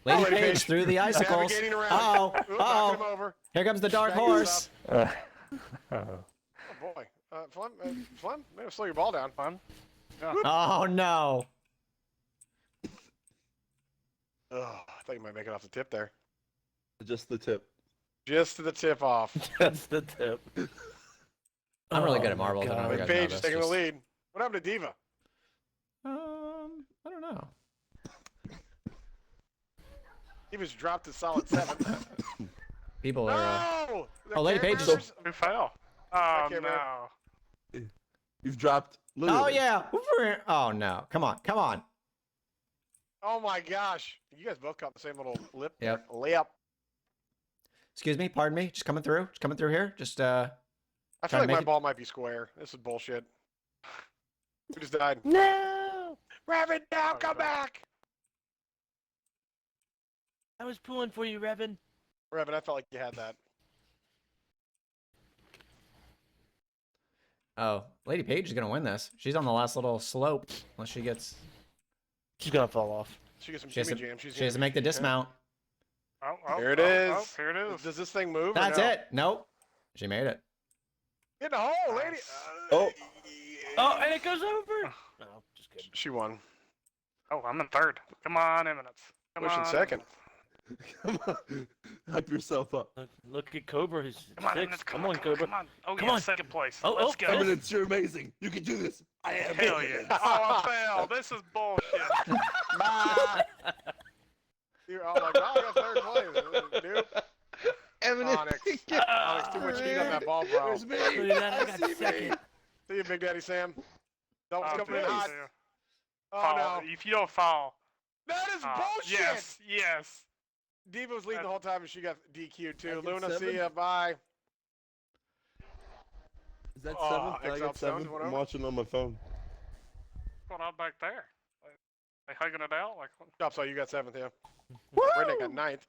Lady Lady Page Page through the icicles. Navigating around. Oh, Ooh, knocking him oh. over. Here comes the dark Backing us horse. up. Oh boy. Flem, maybe slow your ball down. Fun. Oh no. Oh, I thought you might make it off the tip there. just the tip. Just to the tip off. That's the tip. I'm really good Oh at my marbles. I don't know if you God. guys know Paige this, taking the just- lead. What happened to Diva? I don't know. Diva's dropped to solid 7th. People are. No! Oh, Lady Page is- cameras- Who fell? Oh can't no. You've dropped. Oh Literally. yeah. Oh no. Come on. Come on. Oh my gosh. You guys both caught the same little lip. Yep. Layup. Excuse me. Pardon me. Just coming through. Just coming through here. Just I feel Trying to like my make it- ball might be square. This is bullshit. Who just died? No! Rabbit, now Oh, come God. back! I was pulling for you, Revan. Rabbit, I felt like you had that. Oh, Lady Page is gonna win this. She's on the last little slope. Unless she gets. She's gonna fall off. She gets some She has Jimmy to, Jam. She's she has to make the dismount. Here it is. Oh, here it is. Does this thing move? or That's no? it. Nope. She made it. Get in the hole, lady. Nice. Oh. Oh, and it goes over. No, just kidding. She won. Oh, I'm in 3rd. Come on, Eminence. Come Pushing on. 2nd. Come on. Hype yourself up. Look at Cobra. He's Come on, sixth. Eminence. Come on, Cobra. Come on. Oh, Come yeah, on. 2nd place. Oh, Let's oh, go. oh. Eminence, you're amazing. You can do this. I am. Hell yeah. Oh, I fell. This is bullshit. Bye. Oh my god, I got 3rd place. Dude. Eminence. Onyx. Onyx, too much heat on that ball, bro. There's me. Look at that, I got see me. second. See you, Big Daddy Sam. Don't Oh, coming in please. hot. Oh Fall. no. If you don't fall. That is bullshit. Yes, yes. Diva was leading the whole time and she got DQ'd too. I get Luna, see 7th? ya. Bye. Is that Oh, 7th? I XL got 7th, 7th. whatever. I'm watching on my phone. What's going on back there? They hugging it out? Like, Stop, so you got 7th, yeah. Redneck got 9th.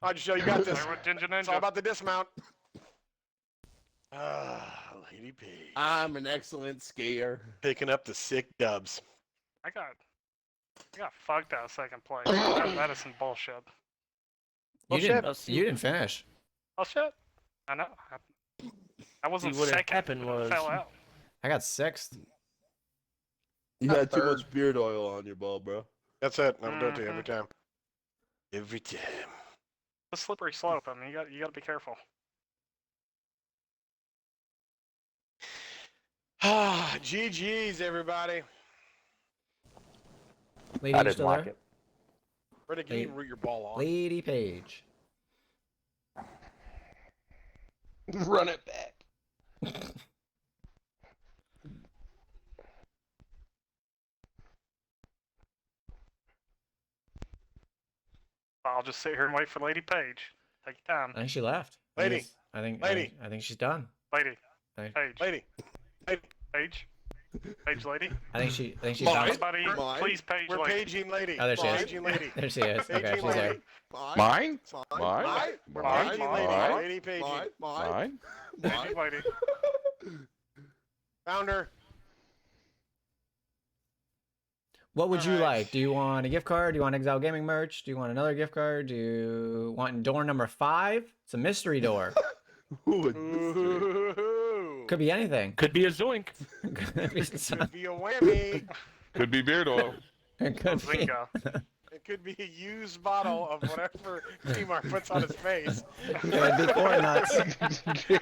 I'll just show you got this. play with Ginger It's all Ninja. about the dismount. Ah, Lady P. I'm an excellent skier. Picking up the sick dubs. I got fucked out of 2nd place. That is some bullshit. You Bullshit. didn't. I'll see. You didn't finish. Oh shit. I know. I wasn't See, what had 2nd. happened but I was- fell out. I got 6th. You Not had too 3rd. much beard oil on your ball, bro. That's it. I'll do it to you every time. Every time. It's a slippery slope. I mean, you got to be careful. Ah, GG's, everybody. Lady, I you didn't still like there? it. Redneck, you didn't root your ball on. Lady Page. Run it back. I'll just sit here and wait for Lady Page. Take your time, I think she left. Lady. I think. Lady. I think she's done. lady. Thank- Page. Lady. Lady. Page. Page lady. I think she's Mine? bounced. Somebody, Mine? please page We're lady. paging lady. Oh, there she is. Paging lady. There she is. Okay, Paging she's there. lady. Mine? Mine? Mine? Mine? Mine? Paging Mine? lady. Mine? Lady paging. Mine? Mine? Mine? Page lady. Found her. What would you Alright. like? Do you want a gift card? Do you want Exile Gaming merch? Do you want another gift card? Do you want door number 5? It's a mystery door. Who would this be? Ooh. Could be anything. Could be a zoink. Could be some- Could be a whammy. Could be beard oil. it could be. Zinga. It could be a used bottle of whatever T-Mark puts on his face. It could be corn nuts.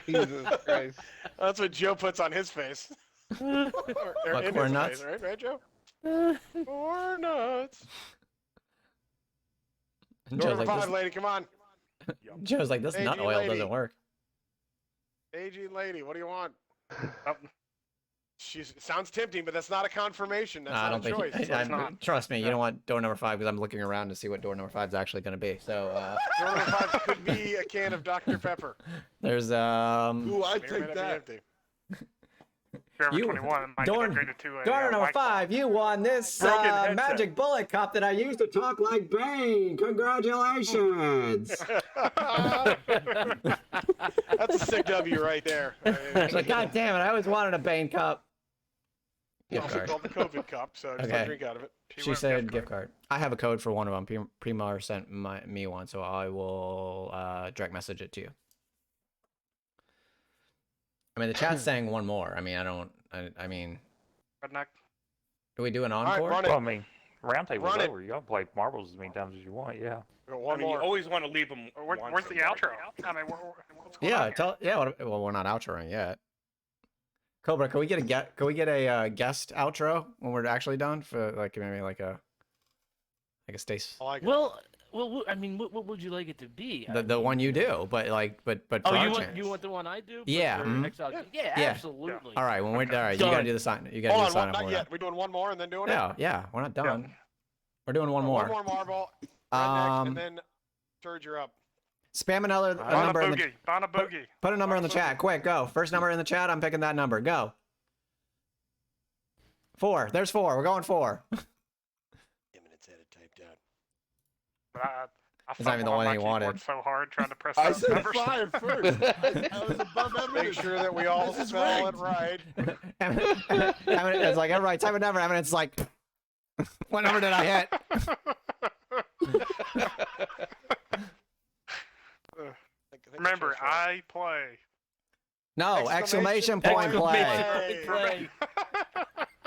Jesus Christ. That's what Joe puts on his face. or What, in corn his nuts? face, right, Joe? Corn nuts. Joe's Number like, 5, this, lady, come on. Joe's like, this nut Aging oil lady. doesn't work. Aging lady, what do you want? Sounds tempting, but that's not a confirmation. That's Nah, I not don't a think. choice. not. Trust me, you don't want door number 5 because I'm looking around to see what door number 5 is actually going to be. So Door number 5 could be a can of Dr. Pepper. there's Ooh, I May or may take not be that. empty. Forever You- 21 might door- get upgraded to a door number white 5. You won this Broken headset. magic bullet cup that I used to talk like Bane. Congratulations. That's a sick W right there. It's like, God damn it! I always wanted a Bane cup. Gift Also card. called the COVID cup, so just Okay. don't drink out of it. She said gift card. I have a code for one of them. Primar sent me one, so I will direct message it to you. I mean, the chat's saying one more. I mean, I mean, Redneck. do we do an right, encore? run it. Well, I mean, round table's Run it. over. Y'all play marbles as many times as you want. Yeah. We got I one mean, you more. always want to leave them. Where's the outro? I mean, what's going on Yeah, here? well, we're not outroing yet. Cobra, can we get a guest outro when we're actually done for like maybe like a Stace? I like it. Well, I mean, what would you like it to be? The one you do, but for Oh, our you chance. want the one I do? Yeah, For mhm. Exile? Yeah. Yeah, Yeah. absolutely. All right, when we're all right, you Done. gotta do the sign. You gotta do Hold the on, sign up. not when we're yet. We're doing one more and then doing done. Yeah, we're not done. Yeah. We're doing one more. One more marble. Redneck, Um, and then Turd, you're up. Spam another a Donna number in the Boogie. Donna Boogie. put a number in the Donna chat. Quick, go. First number in the chat. I'm picking that number. Go. 4. There's 4. We're going 4. 10 minutes had it typed out. But I It's not even the fumbled on one my he keyboard wanted. so hard trying to press I those said numbers. 5 first. I was above Make evidence. sure that we all This is spell it rigged. right. It's like everybody type a number. It's like, what number did I hit? Remember, I play. No, exclamation point Exclamation play.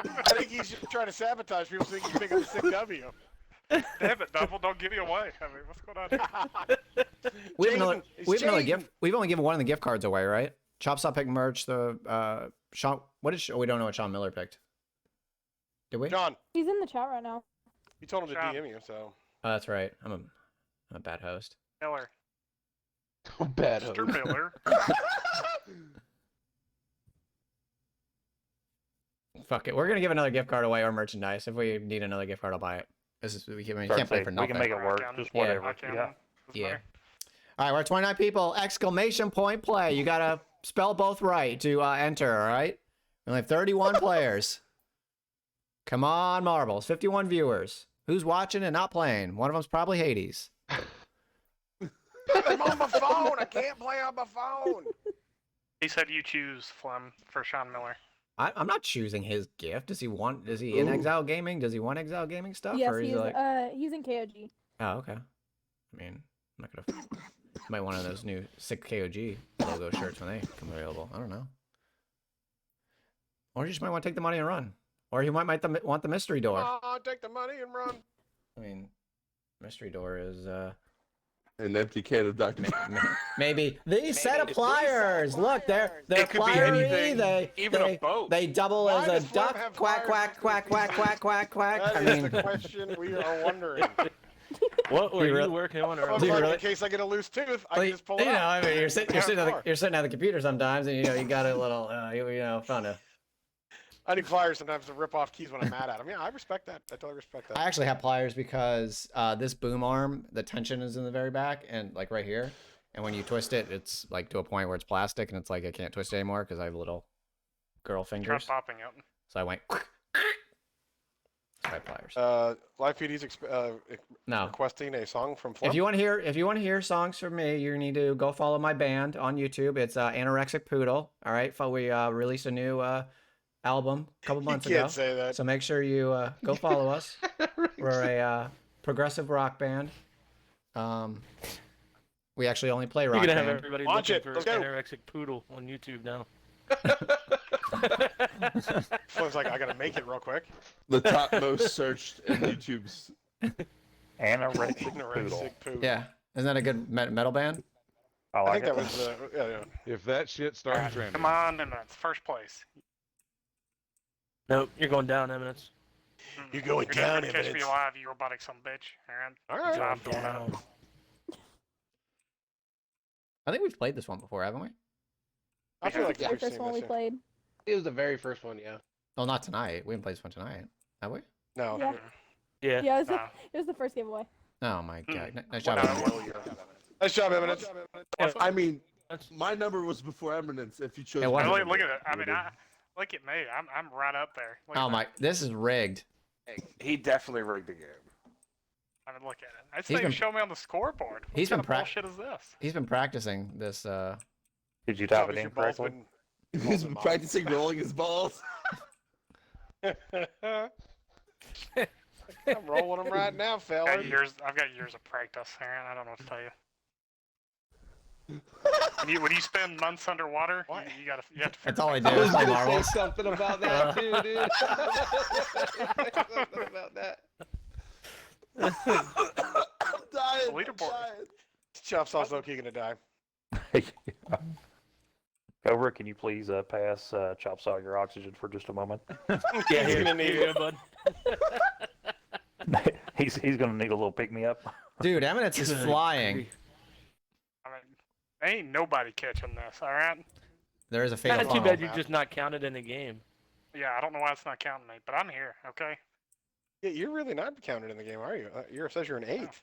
I think he's just trying to sabotage people so he can pick up a sick W. Damn it, Double, don't give me away. I mean, what's going on here? We have another. Jaden, it's We have another Jaden. gift. We've only given one of the gift cards away, right? Chop Stop picked merch. The Sean. What did? We don't know what Sean Miller picked. Did we? John, He's in the chat right now. you told him to John. DM you, so. Oh, that's right. I'm a bad host. Miller. Bad Mr. host. Miller. Fuck it. We're gonna give another gift card away or merchandise. If we need another gift card, I'll buy it. This is we can't play for we nothing. can make it work. I can- Just Yeah. whatever. I can- Yeah. that's Yeah. fair. All right, we're at 29 people. Exclamation point play. You gotta spell both right to enter. All right. We only have 31 players. Come on, marbles. 51 viewers. Who's watching and not playing? One of them's probably Hades. I'm on my phone. I can't play on my phone. He said you choose Flem for Sean Miller. I'm not choosing his gift. Does he want? Is he in Ooh. Exile Gaming? Does he want Exile Gaming stuff? Yes, or he he's is. like, He's in KOG. oh, okay. I mean, I'm not gonna. Might want one of those new sick KOG logo shirts when they come available. I don't know. Or you just might want to take the money and run. Or you might want the mystery door. Oh, take the money and run. I mean, mystery door is An empty can of Dr. maybe these set of pliers. Look, they're It could be pliers. anything, even a boat. They double Why as does a Flem duck. have Quack pliers quack quack quack quack quack quack. That I is mean, the question we are wondering. What were You you really- working on Well, earlier? Do you like, really- in case I get a loose tooth, I well, can just pull it you know, out. I mean, you're sitting at car. the computer sometimes, and you got a little, fun to. I need pliers sometimes to rip off keys when I'm mad at them. Yeah, I respect that. I totally respect that. I actually have pliers because this boom arm, the tension is in the very back and like right here. And when you twist it, it's like to a point where it's plastic and it's like I can't twist it anymore because I have little girl Try fingers. popping it. So I went. Sorry, pliers. Live PD's No. requesting a song from Flip. If you want to hear songs from me, you need to go follow my band on YouTube. It's Anorexic Poodle. All right, we released a new album a couple months you can't ago. say that. So make sure you go follow us. We're a progressive rock band. We actually only play rock You're gonna have band. everybody Watch looking it. for Let's go. Anorexic Poodle on YouTube now. Flip's like, I gotta make it real quick. The top most searched in YouTube's. Anorexic poodle. Anorexic Poodle. Yeah, isn't that a good metal band? I I like think it. that was yeah. If that shit starts trending, Come on, Eminence, first place. Nope, you're going down, Eminence. You're going You're never down, gonna catch me Eminence. alive, you robotic son of a bitch. All Alright. right. Going down. I think we've played this one before, haven't we? I feel like The we've first seen one we this. played. It was the very first one, yeah. Oh, not tonight. We haven't played this one tonight, have we? No. Yeah. Yeah. Yeah, it Nah. was the first giveaway. Oh my Hmm. god! Nice job. No, Evan. Nice job, Eminence. I mean, my number was before Eminence. If you chose, It my wasn't. Look, number, look at it. I you mean, would've- look at me. I'm right up there. Look Oh at my! that. This is rigged. He definitely rigged the game. I mean, look at it. It's He's not even been- showing me on the scoreboard. What he's kind been of prac- bullshit is this? He's been practicing this. Did you type it Your in ball's correctly? He's been practicing rolling his balls. I'm rolling them right now, fella. I've got years of practice, Aaron. I don't know what to tell you. When you spend months underwater, What? you have to. Figure That's all I it do out. is play marbles. something about that too, dude. something about that. I'm dying. The leaderboard. dying. Chop sauce low-key gonna die. Cobra, can you please pass Chop Saw your oxygen for just a moment? Yeah, He's here, gonna need here you it. go, bud. he's gonna need a little pick me up. Dude, Eminence is Good flying. grief. I mean, ain't nobody catching this. All right. There is a fatal Not too funnel. bad you're just not counted in the game. Yeah, I don't know why it's not counting me, but I'm here. Okay. Yeah, you're really not counted in the game, are you? It says you're an 8th.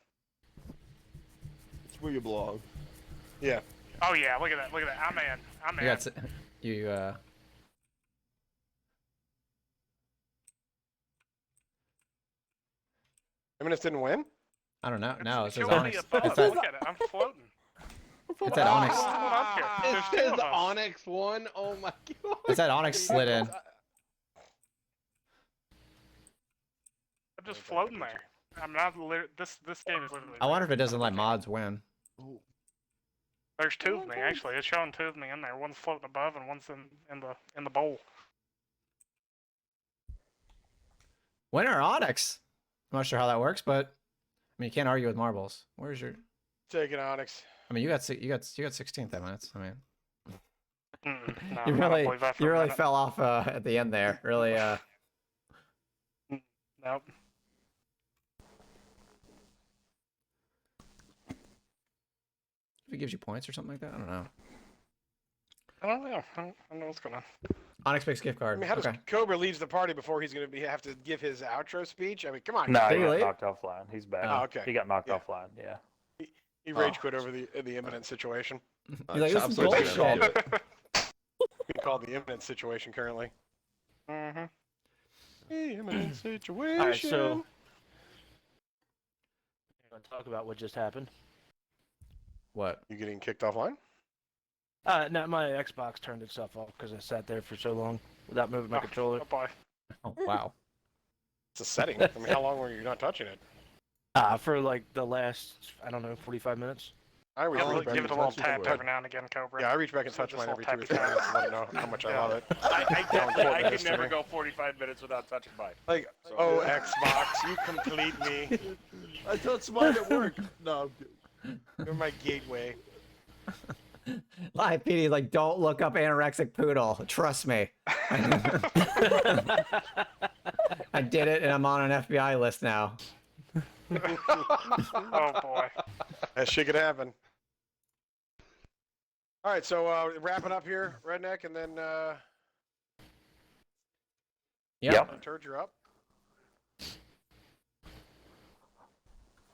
It's where you belong. Yeah. Oh yeah, look at that. Look at that. I'm in. I'm in. You got you. Eminence didn't win? I don't know. No, it It's says showing me Onyx. above. It says Look at it. I'm floating. it said Onyx. What's going on here? It There's two says of us. Onyx one. Oh my god. It said Onyx slid in. I'm just floating there. I'm not. This game is literally. I wonder if it doesn't let mods win. There's two of me actually. It's showing two of me in there. One's floating above and one's in the bowl. Winner Onyx. I'm not sure how that works, but I mean you can't argue with marbles. Where's your? Taking Onyx. I mean you got 16th Eminence. I mean No, you I don't really believe that for you a really minute. fell off at the end there. Really Nope. if it gives you points or something like that. I don't know. I don't know. I don't know what's going on. Onyx picks gift I card. mean, how does Okay. Cobra leads the party before he's going to have to give his outro speech? I mean, come on. No, guys. he Did he got leave? knocked offline. He's back. Oh, okay. He got knocked Yeah. offline. Yeah. He rage quit over the imminent situation. He's like, this is Chopsticks bullshit. gonna do it. We call the imminent situation currently. Mm-hmm. The imminent situation. All right, so I'm gonna talk about what just happened. What? You getting kicked offline? No, my Xbox turned itself off because I sat there for so long without moving my controller. Oh boy. Oh wow. It's a setting. I mean, how long were you not touching it? For like the last, I don't know, 45 minutes. I reach Give, back it, give and it a little touch tap it. every now and again, Cobra. Yeah, I reach back and touch Just mine a every little 2 or 3 tappy minutes to let it know how much I love it. I definitely, I Don't could never quit go 45 minutes without touching mine. Like, oh, Xbox, you complete me. I touched mine at work. No, I'm kidding. You're my gateway. Live PD like, don't look up anorexic poodle. Trust me. I did it, and I'm on an FBI list now. Oh boy. That shit could happen. All right, so wrapping up here, Redneck, and then Yep. Turd, you're up.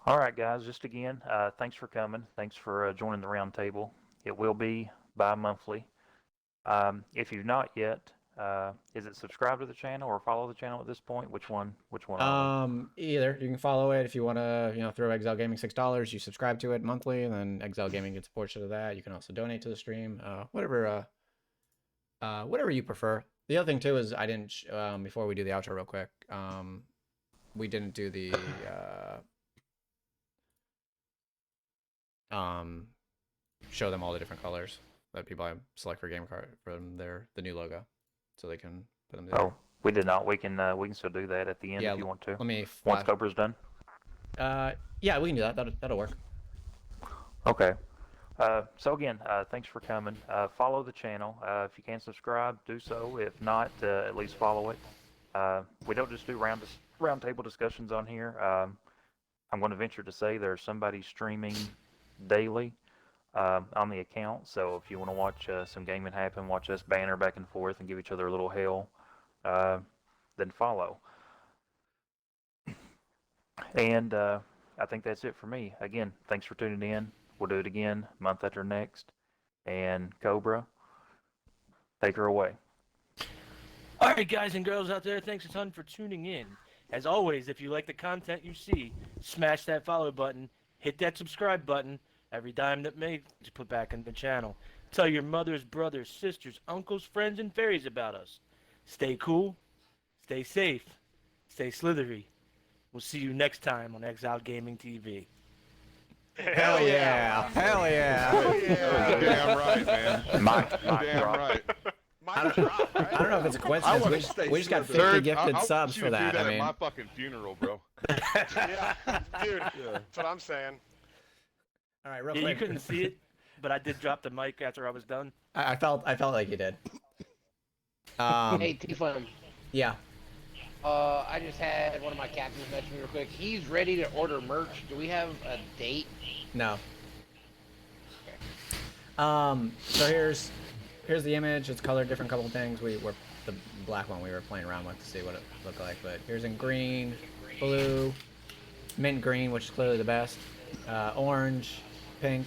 All right, guys. Just again, thanks for coming. Thanks for joining the round table. It will be bi-monthly. If you've not yet Is it subscribe to the channel or follow the channel at this point? Which one? Which one are Either you can follow it if you want to, throw Exile Gaming $6. You subscribe to it monthly, and then Exile Gaming gets a portion of that. You can also donate to the stream, whatever you prefer. The other thing too is I didn't before we do the outro real quick. We didn't do the show them all the different colors that people select for game card from the new logo, so they can put them there. Oh, we did not. We can still do that at the end Yeah, if you want to. let me Once Cobra's done. Yeah, we can do that. That'll work. Okay. So again, thanks for coming. Follow the channel. If you can subscribe, do so. If not, at least follow it. We don't just do round table discussions on here. I'm going to venture to say there's somebody streaming daily on the account. So if you want to watch some gaming happen, watch us banter back and forth and give each other a little hell, then follow. And I think that's it for me. Again, thanks for tuning in. We'll do it again month after next. And Cobra, take her away. All right, guys and girls out there, thanks a ton for tuning in. As always, if you like the content you see, smash that follow button, hit that subscribe button. Every dime that makes is put back in the channel. Tell your mothers, brothers, sisters, uncles, friends, and fairies about us. Stay cool, stay safe, stay slithery. We'll see you next time on Exile Gaming TV. Hell yeah! Hell yeah! Hell yeah. Damn right, man. Damn drop. right. I don't know if it's a coincidence. We just got 50 Third, gifted I'll subs you for to do that. I at mean, my fucking funeral, bro. Yeah, dude. That's what I'm saying. all right, real Yeah, quick. you couldn't see it, but I did drop the mic after I was done. I felt like you did. Hey, T-Flame. Yeah. I just had one of my captains message me real quick. He's ready to order merch. Do we have a date? No. So here's the image. It's colored different couple things. We're the black one we were playing around with to see what it looked like. But here's in green, blue, mint green, which is clearly the best. Orange, pink,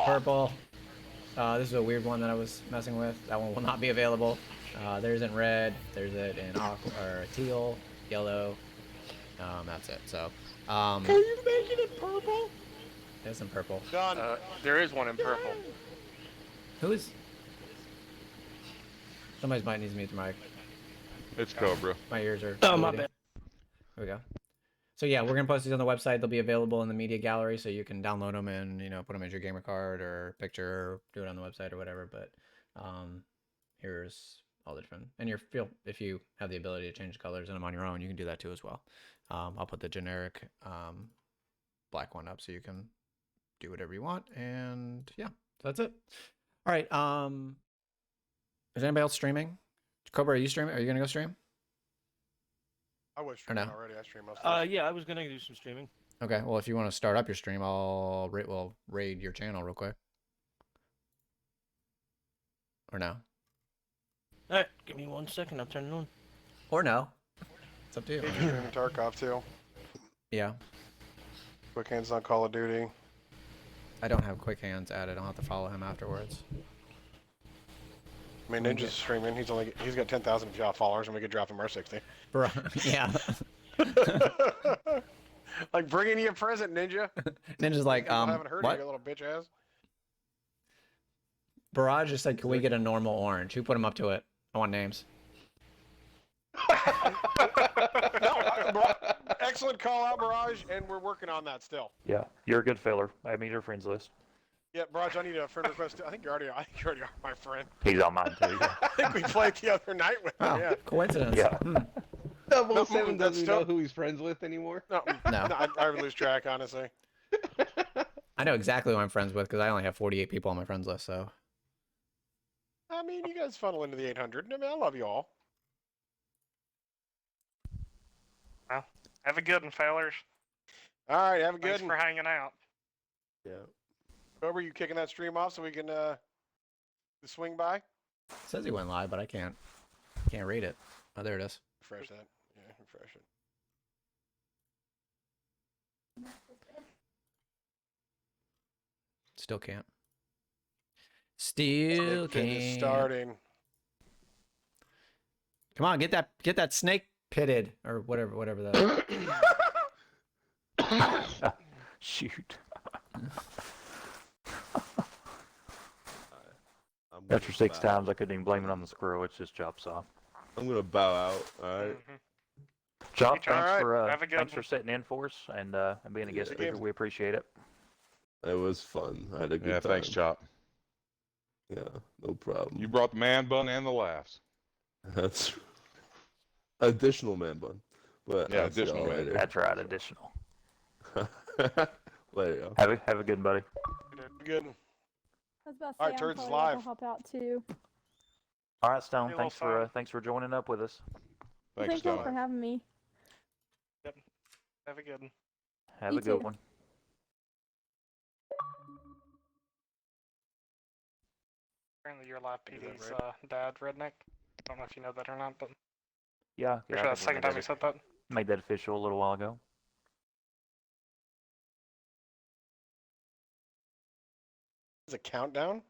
purple. This is a weird one that I was messing with. That one will not be available. There's in red. There's it in aqua or teal, yellow. That's it. So. Are you making it purple? It's in purple. Done. There is one in purple. Who is? Somebody's mic needs to mute the mic. It's Cobra. My ears are. Oh, my bleeding. bad. There we go. So yeah, we're gonna post these on the website. They'll be available in the media gallery, so you can download them and put them as your gamer card or picture, or do it on the website or whatever. But here's all the different. And if you have the ability to change the colors in them on your own, you can do that too as well. I'll put the generic black one up so you can do whatever you want. And yeah, so that's it. All right. Is anybody else streaming? Cobra, are you streaming? Are you gonna go stream? I was streaming no? already. I stream most of it. Yeah, I was gonna do some streaming. Okay. Well, if you want to start up your stream, I'll raid your channel real quick. Or no? All right, give me 1 second. I'll turn it on. Or no? It's up to you. He's streaming Tarkov too. Yeah. Quick Hands on Call of Duty. I don't have Quick Hands added. I'll have to follow him afterwards. I mean, Ninja's streaming. He's got 10,000 followers, and we could drop him our 60. Bro, yeah. Like bringing you a present, Ninja. Ninja's like, I haven't heard what? of you, little bitch ass. Barrage just said, can we get a normal orange? Who put him up to it? I want names. Excellent call out, Barrage, and we're working on that still. Yeah, you're a good filler. Add me to your friends list. Yeah, Barrage, I need a friend request too. I think you already are my friend. He's on mine too. Yeah. I think we played the other night with him. Oh, Yeah. coincidence. Yeah. Double Seven that's doesn't still- know who he's friends with anymore. No, No. I lose track, honestly. I know exactly who I'm friends with because I only have 48 people on my friends list, so. I mean, you guys funnel into the 800. I mean, I love you all. Have a good one, fellers. All right, have a Thanks good for one. hanging out. Yeah. Cobra, you kicking that stream off so we can swing by? It says he went live, but I can't read it. Oh, there it is. Refresh that. Yeah, refresh it. Still can't. Still It is can't. starting. Come on, get that snake pitted or whatever that. Shoot. I'm gonna After 6 bow. times, I couldn't even blame it on the squirrel. It's just Chop's off. I'm gonna bow out. All right. Chop, All right, have a good thanks for one. sitting in for us and being a guest Yeah. speaker. We appreciate it. It was fun. I had a good Yeah, time. thanks, Chop. Yeah, no problem. You brought the man bun and the laughs. That's additional man bun. But Yeah, I'll see additional y'all man later. That's right, additional. Later, y'all. Have a good buddy. Good. I was about to All say right, I'm Turds is probably about to live. hop out too. All right, Stone. Hey, little Thanks for joining up with us. Thanks, Thank y'all Stone. for having me. Have a good one. Have You a good too. one. Apparently, your live Is that PD's right? dad, Redneck. I don't know if you know that or not, but Yeah, pretty I sure that's the think second time you said that. made that official a little while ago. Is a countdown?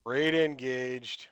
Rate engaged.